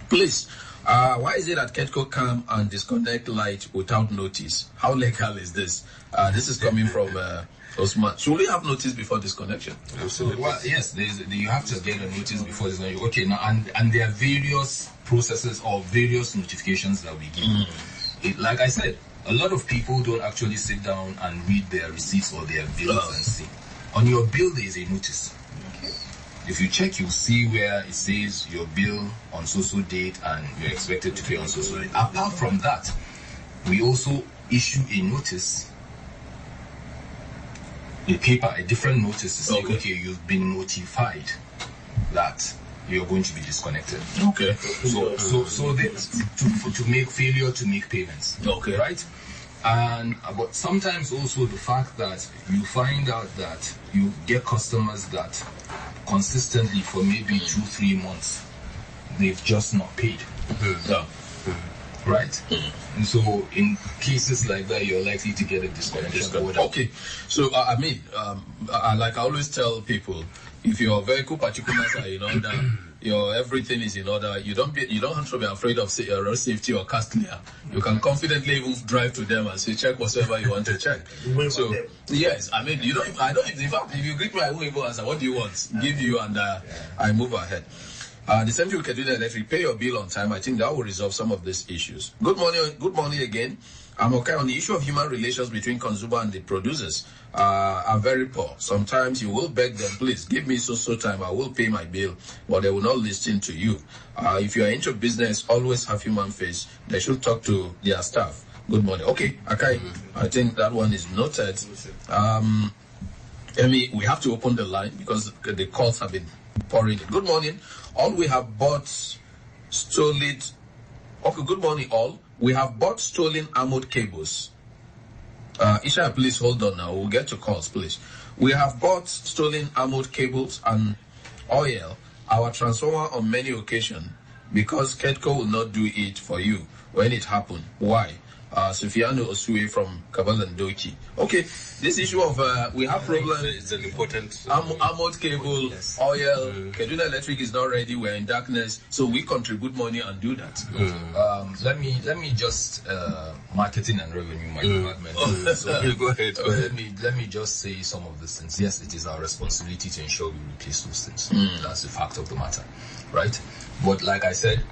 Please. Why is it that Ketco come and disconnect light without notice? How legal is this? This is coming from Osman. Should we have notice before disconnection? Absolutely. Well, yes, you have to get a notice before disconnection. Okay, now, and there are various processes or various notifications that we give. Like I said, a lot of people don't actually sit down and read their receipts or their bills and see. On your bill, there is a notice. If you check, you'll see where it says your bill on so-so date and you're expected to pay on so-so date. Apart from that, we also issue a notice, a different notice to say, okay, you've been notified that you're going to be disconnected. Okay. So to make failure to make payments. Okay. Right? And but sometimes also the fact that you find out that you get customers that consistently for maybe 2-3 months they've just not paid. Yeah. Right? And so in cases like that, you're likely to get a disconnection order. Okay. So like I always tell people, if your vehicle particulars are in order, your everything is in order, you don't have to be afraid of road safety or cast clear. You can confidently even drive to them and say, check whatever you want to check. So yes, I mean, in fact, if you greet me, I won't even answer. What do you want? Give you, and I move ahead. The same thing with Kaduna Electric. Pay your bill on time. I think that will resolve some of these issues. Good morning again. I'm okay on the issue of human relations between consumer and the producers. Are very poor. Sometimes you will beg them, please give me so time, I will pay my bill, but they will not listen to you. If you are into business, always have human face. They should talk to their staff. Good morning. Okay, Akai, I think that one is noted. Amy, we have to open the line because the calls have been pouring in. Good morning. All we have bought stolen. Okay, good morning all. We have bought stolen armored cables. Isha, please hold on now. We'll get to calls, please. We have bought stolen armored cables and oil, our transformer on many occasions, because Ketco will not do it for you when it happened. Why? Sufiano Osue from Kabalandochi. Okay, this issue of we have problems. It's an important armored cable, oil. Kaduna Electric is not ready. We're in darkness, so we contribute money and do that. Let me just marketing and revenue my department. So go ahead. Let me just say some of these things. Yes, it is our responsibility to ensure we replace those things. That's the fact of the matter, right? But like I said,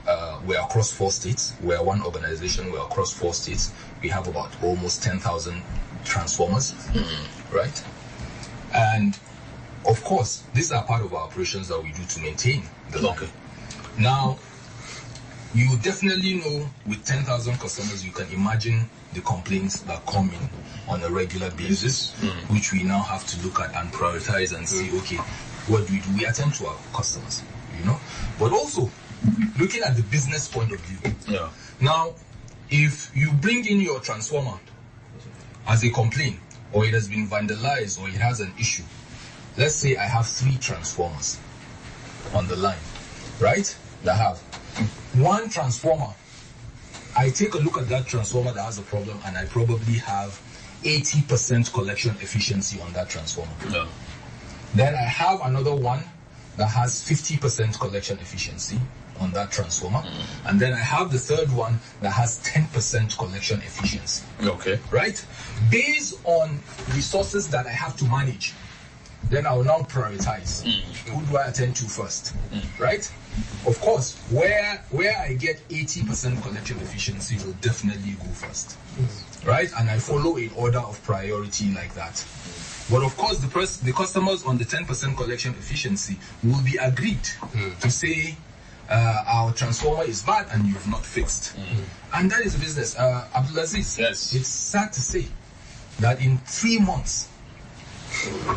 we're across 4 states. We're one organization. We're across 4 states. We have about almost 10,000 transformers, right? And of course, these are part of our operations that we do to maintain the line. Okay. Now, you definitely know with 10,000 customers, you can imagine the complaints that come in on a regular basis, which we now have to look at and prioritize and see, okay, what do? We attend to our customers, you know? But also, looking at the business point of view. Yeah. Now, if you bring in your transformer as a complaint, or it has been vandalized, or it has an issue, let's say I have 3 transformers on the line, right? That have one transformer. I take a look at that transformer that has a problem, and I probably have 80% collection efficiency on that transformer. Yeah. Then I have another one that has 50% collection efficiency on that transformer. And then I have the third one that has 10% collection efficiency. Okay. Right? Based on resources that I have to manage, then I will now prioritize. Who do I attend to first? Right? Of course, where I get 80% collection efficiency will definitely go first. Right? And I follow in order of priority like that. But of course, the customers on the 10% collection efficiency will be agreed to say, our transformer is bad and you have not fixed. And that is business. Abdulaziz, yes. It's sad to say that in 3 months,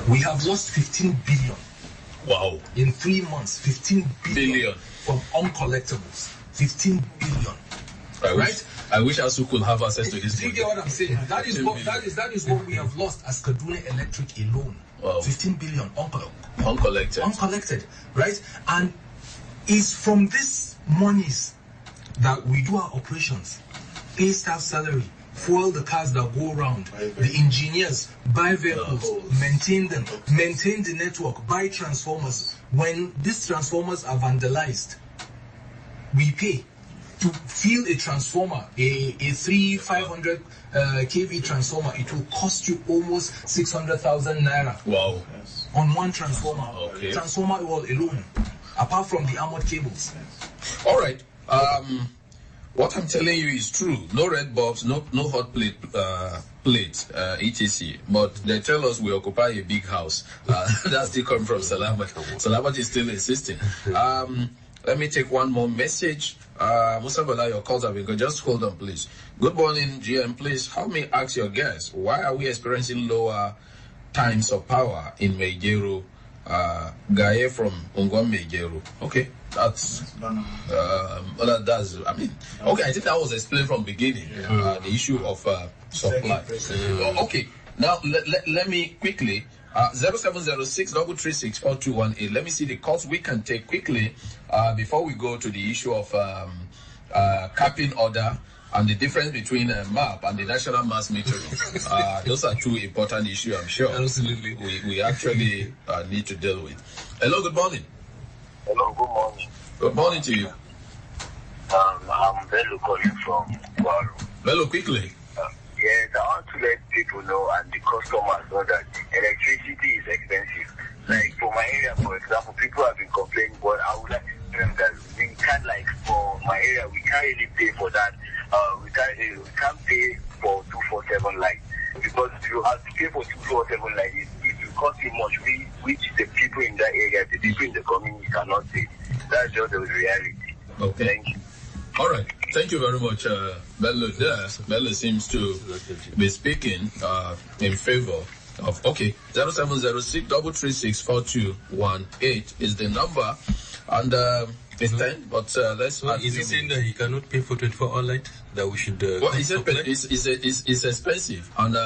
we have lost 15 billion. Wow. In 3 months, 15 billion from uncollectibles. 15 billion. I wish ASU could have access to this. You get what I'm saying? That is what we have lost as Kaduna Electric alone. Wow. 15 billion Uncollected, right? And it's from these monies that we do our operations, pay staff salary, fuel the cars that go around, the engineers, buy vehicles, maintain them, maintain the network, buy transformers. When these transformers are vandalized, we pay. To fill a transformer, a 500 kV transformer, it will cost you almost 600,000 naira. Wow. On one transformer. Okay. Transformer alone, apart from the armored cables. All right. What I'm telling you is true. No red bulbs, no hot plate, etc. But they tell us we occupy a big house. That's still coming from Salamat. Salamat is still insisting. Let me take one more message. Musa Bala, your calls have been good. Just hold on, please. Good morning, GM. Please help me ask your guests, why are we experiencing lower times of power in Meijero Gaye from Ongwamejero. Okay, that's that's. I mean, okay. I think that was explained from beginning. The issue of supply. Okay, now let me quickly. 0706-336-4218. Let me see the calls we can take quickly before we go to the issue of capping order and the difference between MAP and the national mass metering. Those are two important issues, I'm sure. Absolutely. We actually need to deal with. Hello, good morning. Hello, good morning. Good morning to you. I'm Bello calling from Guaru. Bello, quickly. Yes, I want to let people know and the customers know that electricity is expensive. Like for my area, for example, people have been complaining, but I would like to tell them that we can't, like for my area, we can't really pay for that. We can't pay for 247 light because if you have to pay for 247 light, it will cost you much, which the people in that area, the people in the community cannot pay. That's just the reality. Okay. Thank you. All right. Thank you very much, Bello. There, Bello seems to be speaking in favor of. Okay, 0706-336-4218 is the number, and it's 10. But let's. So is he saying that he cannot pay for 24-hour light? That we should. Well, he said it's expensive, and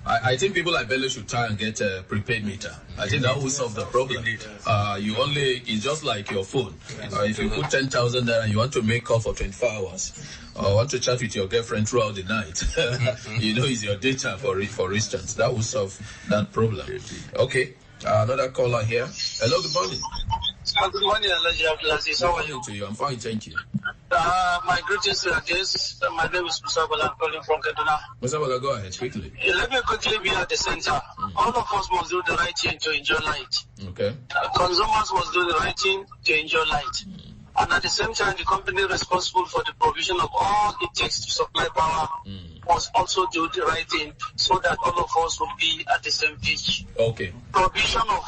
I think people like Bello should try and get a prepaid meter. I think that will solve the problem. It's just like your phone. If you put 10,000 there and you want to make call for 24 hours, or want to chat with your girlfriend throughout the night, it's your data for instance. That will solve that problem. Okay, another caller here. Hello, good morning. Good morning, Alhaji Abdulaziz. How are you? To you. I'm fine, thank you. My greetings to your guests. My name is Musabala. I'm calling from Kaduna. Musabala, go ahead, quickly. Let me quickly be at the center. All of us must do the right thing to enjoy light. Okay. Consumers must do the right thing to enjoy light. And at the same time, the company responsible for the provision of all it takes to supply power must also do the right thing so that all of us will be at the same pitch. Okay. Provision of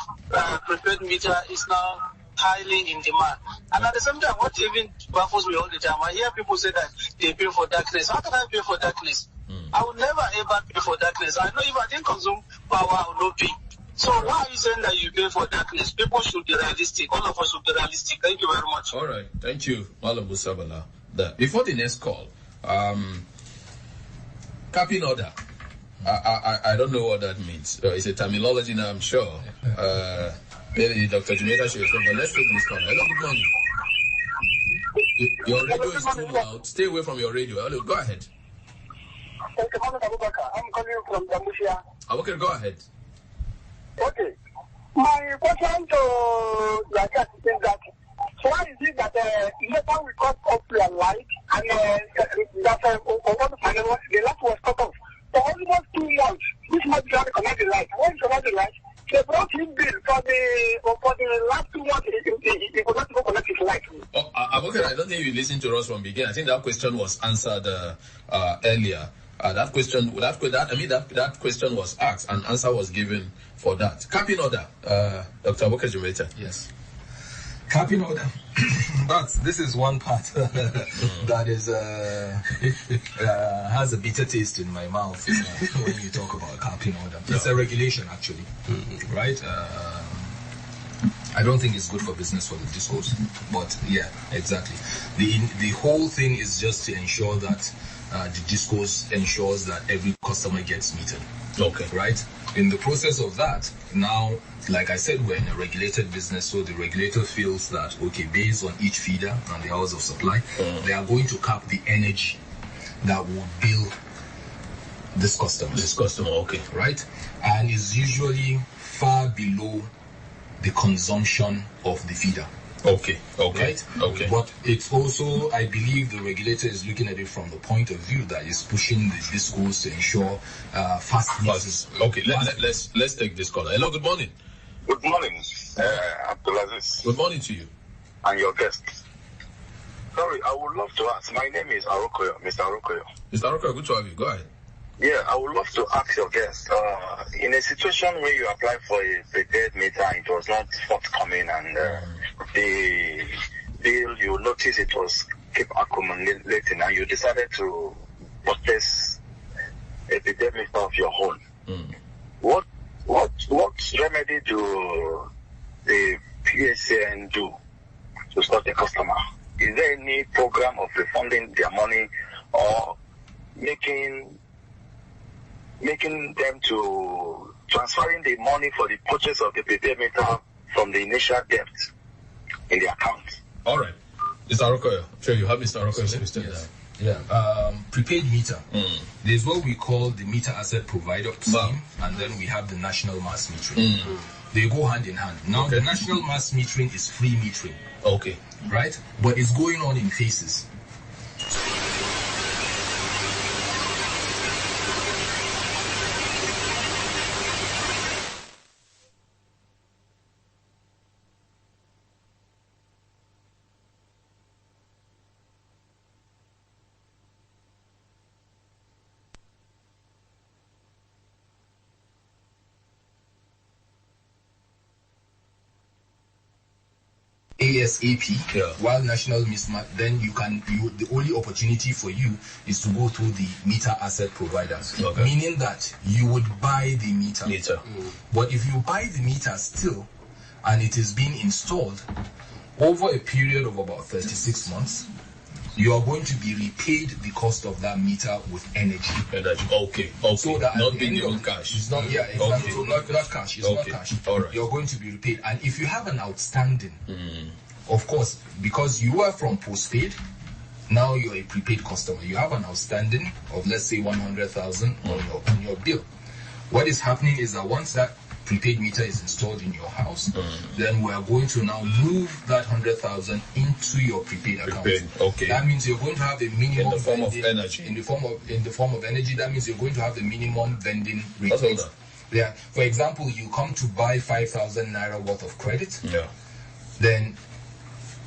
prepaid meter is now highly in demand. And at the same time, what even baffles me all the time, I hear people say that they pay for darkness. How can I pay for darkness? I would never ever pay for darkness. I know if I didn't consume power, I would not pay. So why are you saying that you pay for darkness? People should be realistic. All of us should be realistic. Thank you very much. All right. Thank you, Malam Musabala. Before the next call, capping order. I don't know what that means. It's a terminology now, I'm sure. Maybe Dr. Jamaica should explain, but let's take this call. Hello, good morning. Your radio is too loud. Stay away from your radio. Hello, go ahead. I'm calling from Damushia. Okay, go ahead. Okay. My question to your guest is that why is it that later we cut off your light and that the light was cut off for almost 2 months? Which month you have to connect the light? When you connect the light, they brought him bill for the last 2 months. He could not even connect his light. Okay, I don't think you listened to us from the beginning. I think that question was answered earlier. That question was asked and answer was given for that. Capping order, Dr. Aboka Jumeta. Yes. Capping order. This is one part that is has a bitter taste in my mouth when you talk about capping order. It's a regulation, actually, right? I don't think it's good for business for the discourse, but yeah, exactly. The whole thing is just to ensure that the discourse ensures that every customer gets metered. Okay. Right? In the process of that, now, like I said, we're in a regulated business, so the regulator feels that, okay, based on each feeder and the hours of supply, they are going to cap the energy that will bill this customer. This customer, okay. Right? And is usually far below the consumption of the feeder. Okay. Right? Okay. But it's also, I believe the regulator is looking at it from the point of view that is pushing the discourse to ensure fast meters. Okay, let's take this call. Hello, good morning. Good morning, Abdulaziz. Good morning to you. And your guest. Sorry, I would love to ask. My name is Arokoyo, Mr. Arokoyo. Mr. Arokoyo, good to have you. Go ahead. Yeah, I would love to ask your guest, in a situation where you apply for a prepaid meter and it was not forthcoming and the bill, you notice it was keep accumulating and you decided to purchase a prepaid meter of your own. What remedy do the PSN do to stop the customer? Is there any program of refunding their money or making them to transferring the money for the purchase of the prepaid meter from the initial debt in the account? All right. Mr. Arokoyo, sure you have Mr. Arokoyo's question there. Yeah, prepaid meter. There's what we call the meter asset provider scheme, and then we have the national mass metering. They go hand in hand. Now, the national mass metering is free metering. Okay. Right? But it's going on in phases. ASAP, while national mismatch, then the only opportunity for you is to go through the meter asset providers, meaning that you would buy the meter. But if you buy the meter still, and it is being installed over a period of about 36 months, you are going to be repaid the cost of that meter with energy. Okay. So that not being given cash. It's not, exactly. So not cash. It's not cash. All right. You're going to be repaid. And if you have an outstanding, of course, because you are from postpaid, now you're a prepaid customer. You have an outstanding of, let's say, 100,000 on your bill. What is happening is that once that prepaid meter is installed in your house, then we are going to now move that 100,000 into your prepaid account. Okay. That means you're going to have a minimum in the form of energy. In the form of energy, that means you're going to have the minimum vending rate. That's all that. Yeah. For example, you come to buy 5,000 naira worth of credit. Yeah. Then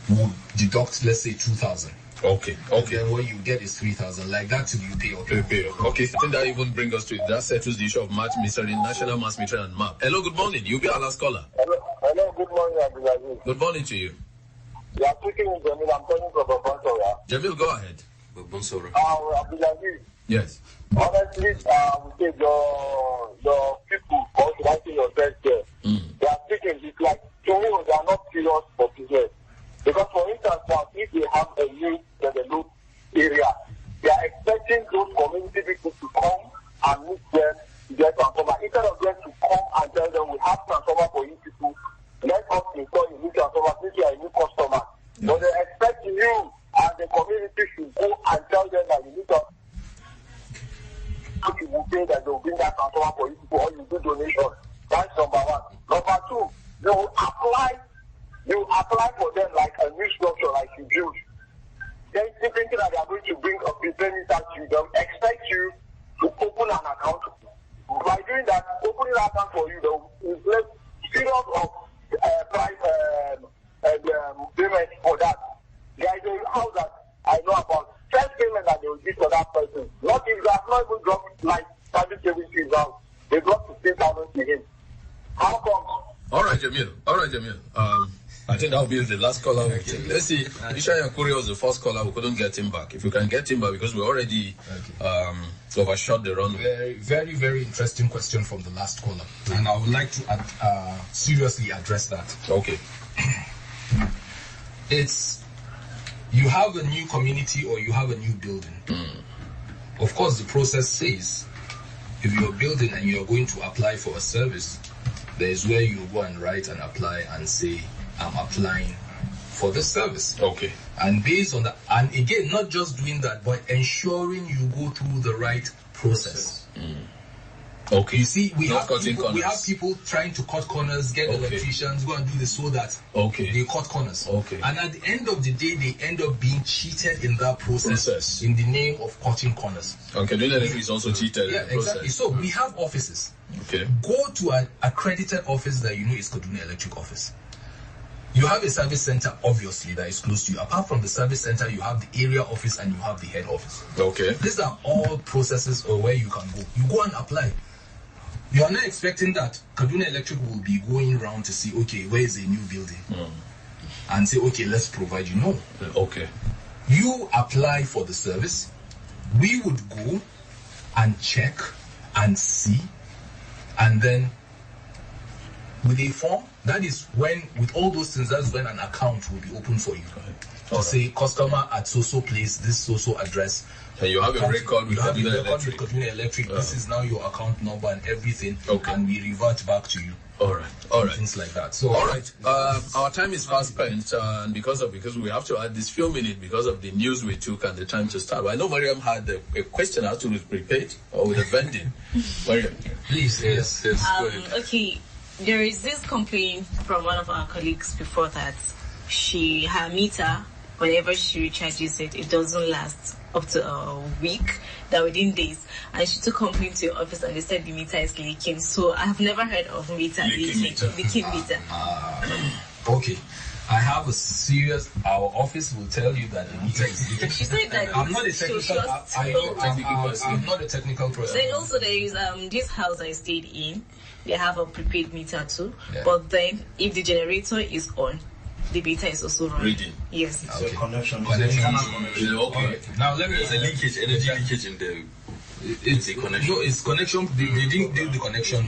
we'll deduct, let's say, 2,000. Okay. Then what you get is 3,000. Like that till you pay. Okay. I think that even brings us to it. That settles the issue of mass metering, national mass metering and MAP. Hello, good morning. You'll be our last caller. Hello, good morning, Abdulaziz. Good morning to you. You are speaking with Jamil. I'm calling from Bonsora. Jamil, go ahead. Bonsora. Abdulaziz. Yes. Honestly, we say your people, or should I say your friends there, they are speaking, it's like, to me, they are not serious for business. Because, for instance, now, if they have a new developed area, they are expecting those community people to come and meet them to get transformer. Instead of them to come and tell them, we have transformer for you people, let us install a new transformer since you are a new customer. But they expect you and the community should go and tell them that you need to. You will pay that they will bring that transformer for you people, or you do donation. That's number one. Number two, you apply for them like a new structure, like you build. Then thinking that they are going to bring a prepaid meter to you, they expect you to open an account. By doing that, opening an account for you, they will inflate serious of payment for that. There is a house that I know about. First payment that they will give for that person. Not if they have not even dropped like service services out. They dropped 15,000 to him. How come? All right, Jamil. I think that will be the last caller we'll take. Let's see. Isha Yankuri was the first caller. We couldn't get him back. If you can get him back, because we already overshot the run. Very, very, very interesting question from the last caller. And I would like to seriously address that. Okay. It's, you have a new community or you have a new building. Of course, the process says, if you're building and you're going to apply for a service, there is where you go and write and apply and say, I'm applying for this service. Okay. And based on that, and again, not just doing that, but ensuring you go through the right process. Okay. You see, we have people trying to cut corners, get electricians, go and do this so that they cut corners. Okay. And at the end of the day, they end up being cheated in that process. In the name of cutting corners. Okay, Kaduna Electric is also cheated in the process. Exactly. So we have offices. Okay. Go to an accredited office that you know is Kaduna Electric office. You have a service center, obviously, that is close to you. Apart from the service center, you have the area office and you have the head office. Okay. These are all processes or where you can go. You go and apply. You are not expecting that Kaduna Electric will be going around to see, okay, where is a new building? And say, okay, let's provide you. No. Okay. You apply for the service. We would go and check and see. And then with a form. That is when, with all those things, that's when an account will be open for you. To say customer at so place, this so address. And you have a record with Kaduna Electric. This is now your account number and everything, and we revert back to you. All right. Things like that. So, all right. Our time is fast spent, and because we have to add this few minutes because of the news we took and the time to start. But I know Mariam had a question as to with prepaid or with the vending. Mariam, please. Yes. Go ahead. Okay. There is this complaint from one of our colleagues before that her meter, whenever she recharges it, it doesn't last up to a week, that within days. And she took complaint to your office and they said the meter is leaking. So I have never heard of meter leaking meter. Okay. I have a serious, our office will tell you that the meter is leaking. She said that I'm not a technical, I'm not a technical person. Then also there is this house I stayed in, they have a prepaid meter too. Yeah. But then if the generator is on, the meter is also running. Reading. Yes. It's a connection. Okay. Now let me. There's a leakage, energy leakage in the. It's a connection. No, it's connection. They didn't do the connection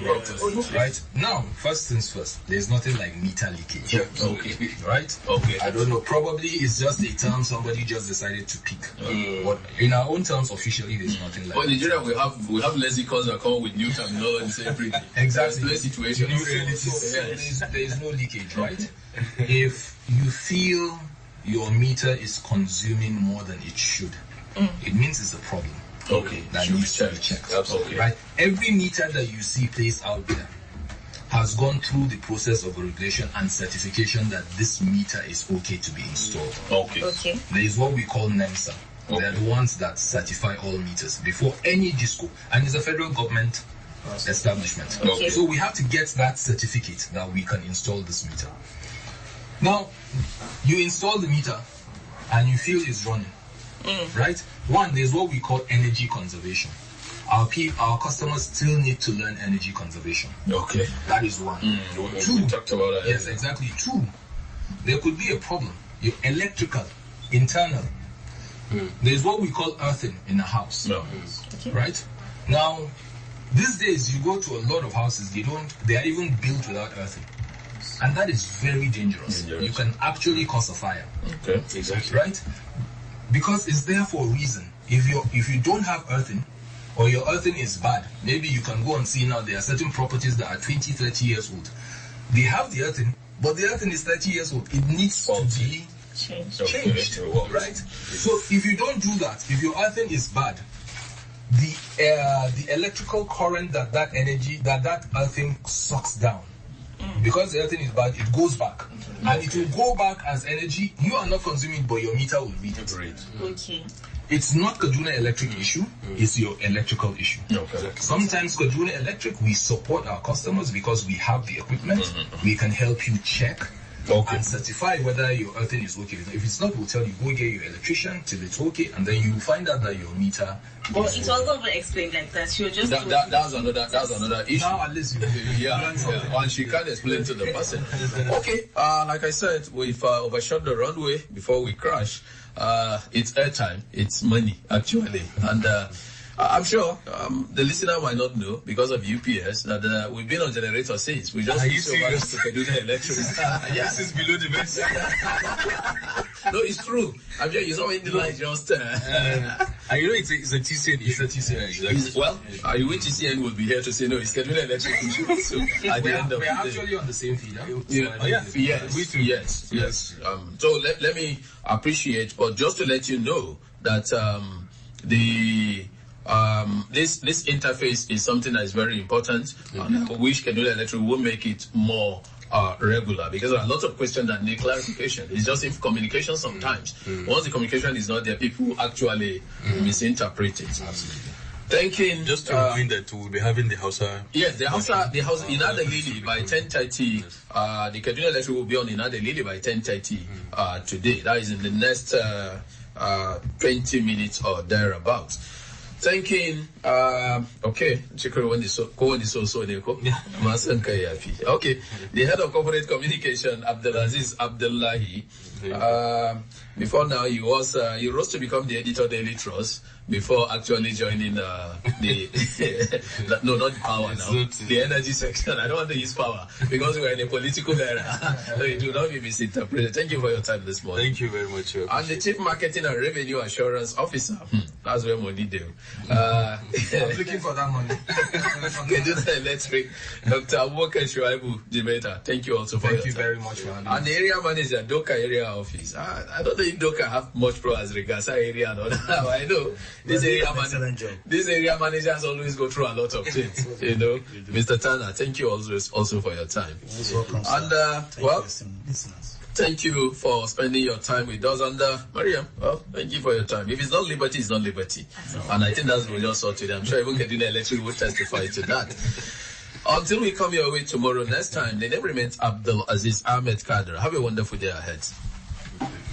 right. Now, first things first. There's nothing like meter leakage. Yeah. Okay. Right. Okay. I don't know. Probably it's just a term somebody just decided to pick. But in our own terms, officially, there's nothing like. Well, in Nigeria, we have lexicons that come with new terminology everything. Exactly. There's situation. So there's no leakage, right? If you feel your meter is consuming more than it should, it means it's a problem. Okay. That needs to be checked. Absolutely. Right? Every meter that you see placed out there has gone through the process of regulation and certification that this meter is okay to be installed. Okay. There is what we call NEMSA. Okay. They're the ones that certify all meters before any disco, and it's a federal government establishment. Okay. So we have to get that certificate that we can install this meter. Now, you install the meter and you feel it's running, right? One, there's what we call energy conservation. Our customers still need to learn energy conservation. Okay. That is one. Two, we talked about that. Yes, exactly. Two, there could be a problem. Your electrical, internal. There's what we call earthing in a house. Right? Now, these days you go to a lot of houses, they are even built without earthing. And that is very dangerous. You can actually cause a fire. Okay, exactly. Right? Because it's there for a reason. If you don't have earthing, or your earthing is bad, maybe you can go and see now there are certain properties that are 20, 30 years old. They have the earthing, but the earthing is 30 years old. It needs to be changed. Right? So if you don't do that, if your earthing is bad, the electrical current that earthing sucks down, because the earthing is bad, it goes back. And it will go back as energy. You are not consuming, but your meter will read it. Okay. It's not Kaduna Electric issue, it's your electrical issue. Okay. Sometimes Kaduna Electric, we support our customers because we have the equipment. We can help you check and certify whether your earthing is okay. If it's not, we'll tell you, go get your electrician till it's okay, and then you find out that your meter. But it wasn't explained like that. She was just that's another issue. Now at least you and she can't explain to the person. Okay, like I said, we've overshot the runway before we crash. It's airtime, it's money actually, and I'm sure the listener might not know because of UPS that we've been on generator since. We just used to Kaduna Electric. Yes, it's below the best. No, it's true. I'm sure you saw in the light just. And you know it's a TCN issue. It's a TCN issue. Well, you wait TCN will be here to say no, it's Kaduna Electric issue. So at the end of the day, we're actually on the same feed. Yes. So let me appreciate, but just to let you know that this interface is something that is very important, and I wish Kaduna Electric will make it more regular, because there are lots of questions that need clarification. It's just if communication sometimes. Once the communication is not there, people actually misinterpret it. Absolutely. Thanking just to remind that we'll be having the Hausa. Yes, the Hausa in Adelili by 10:30. The Kaduna Electric will be on in Adelili by 10:30 today. That is in the next 20 minutes or thereabouts. thanking, okay, okay, the head of corporate communication, Abdulaziz Abdullahi. Before now, he rose to become the editor of Daily Trust before actually joining no, not power now, the energy section. I don't want to use power because we're in a political era. So it will not be misinterpreted. Thank you for your time this morning. Thank you very much. And the Chief Marketing and Revenue Assurance Officer. That's where money do. I'm looking for that money. Kaduna Electric, Dr. Awoke Shuaibu Jimeta. Thank you also for Thank your you time. very much for having me. And the area manager, Doka Area Office. I don't know if Doka have much pro as regards our area. I know this area managers always go through a lot of things. Mr. Tanner, thank you also for your time. And thank you for spending your time with us. And Mariam, well, thank you for your time. If it's not liberty, it's not liberty. And I think that's what we just saw today. I'm sure even Kaduna Electric will testify to that. Until we come your way tomorrow, next time, the name remains Abdul Aziz Ahmed Kader. Have a wonderful day ahead.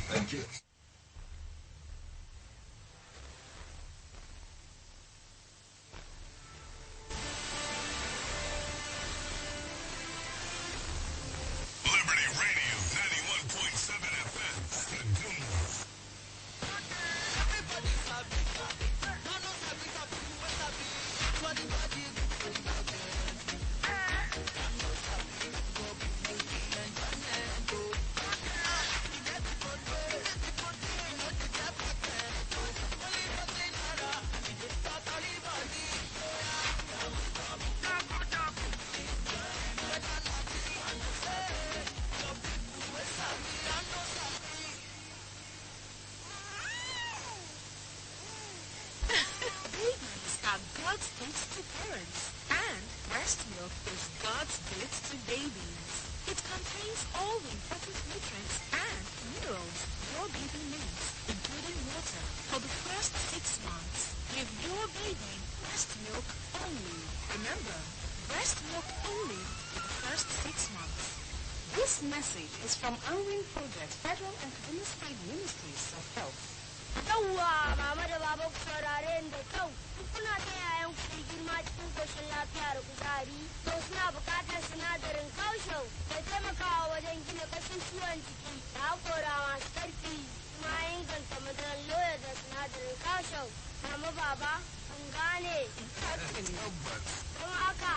Thank you. Liberty Radio 91.7 FM, Kaduna. God's gift to parents, and breast milk is God's gift to babies. It contains all the important nutrients and minerals your baby needs, including water, for the first 6 months. Give your baby breast milk only. Remember, breast milk only for the first 6 months. This message is from Unwin Project, Federal and Kaduna State Ministries of Health. Yawwa mama da baba ku saurare ni da kyau kuna ta yayan ku girma cikin koshin lafiya da kuzari to suna buƙatar sinadarin calcium da taimakawa wajen gina kasusuwan jiki da haƙora masu ƙarfi kuma inganta madarar loya da sinadarin calcium mama baba an gane don haka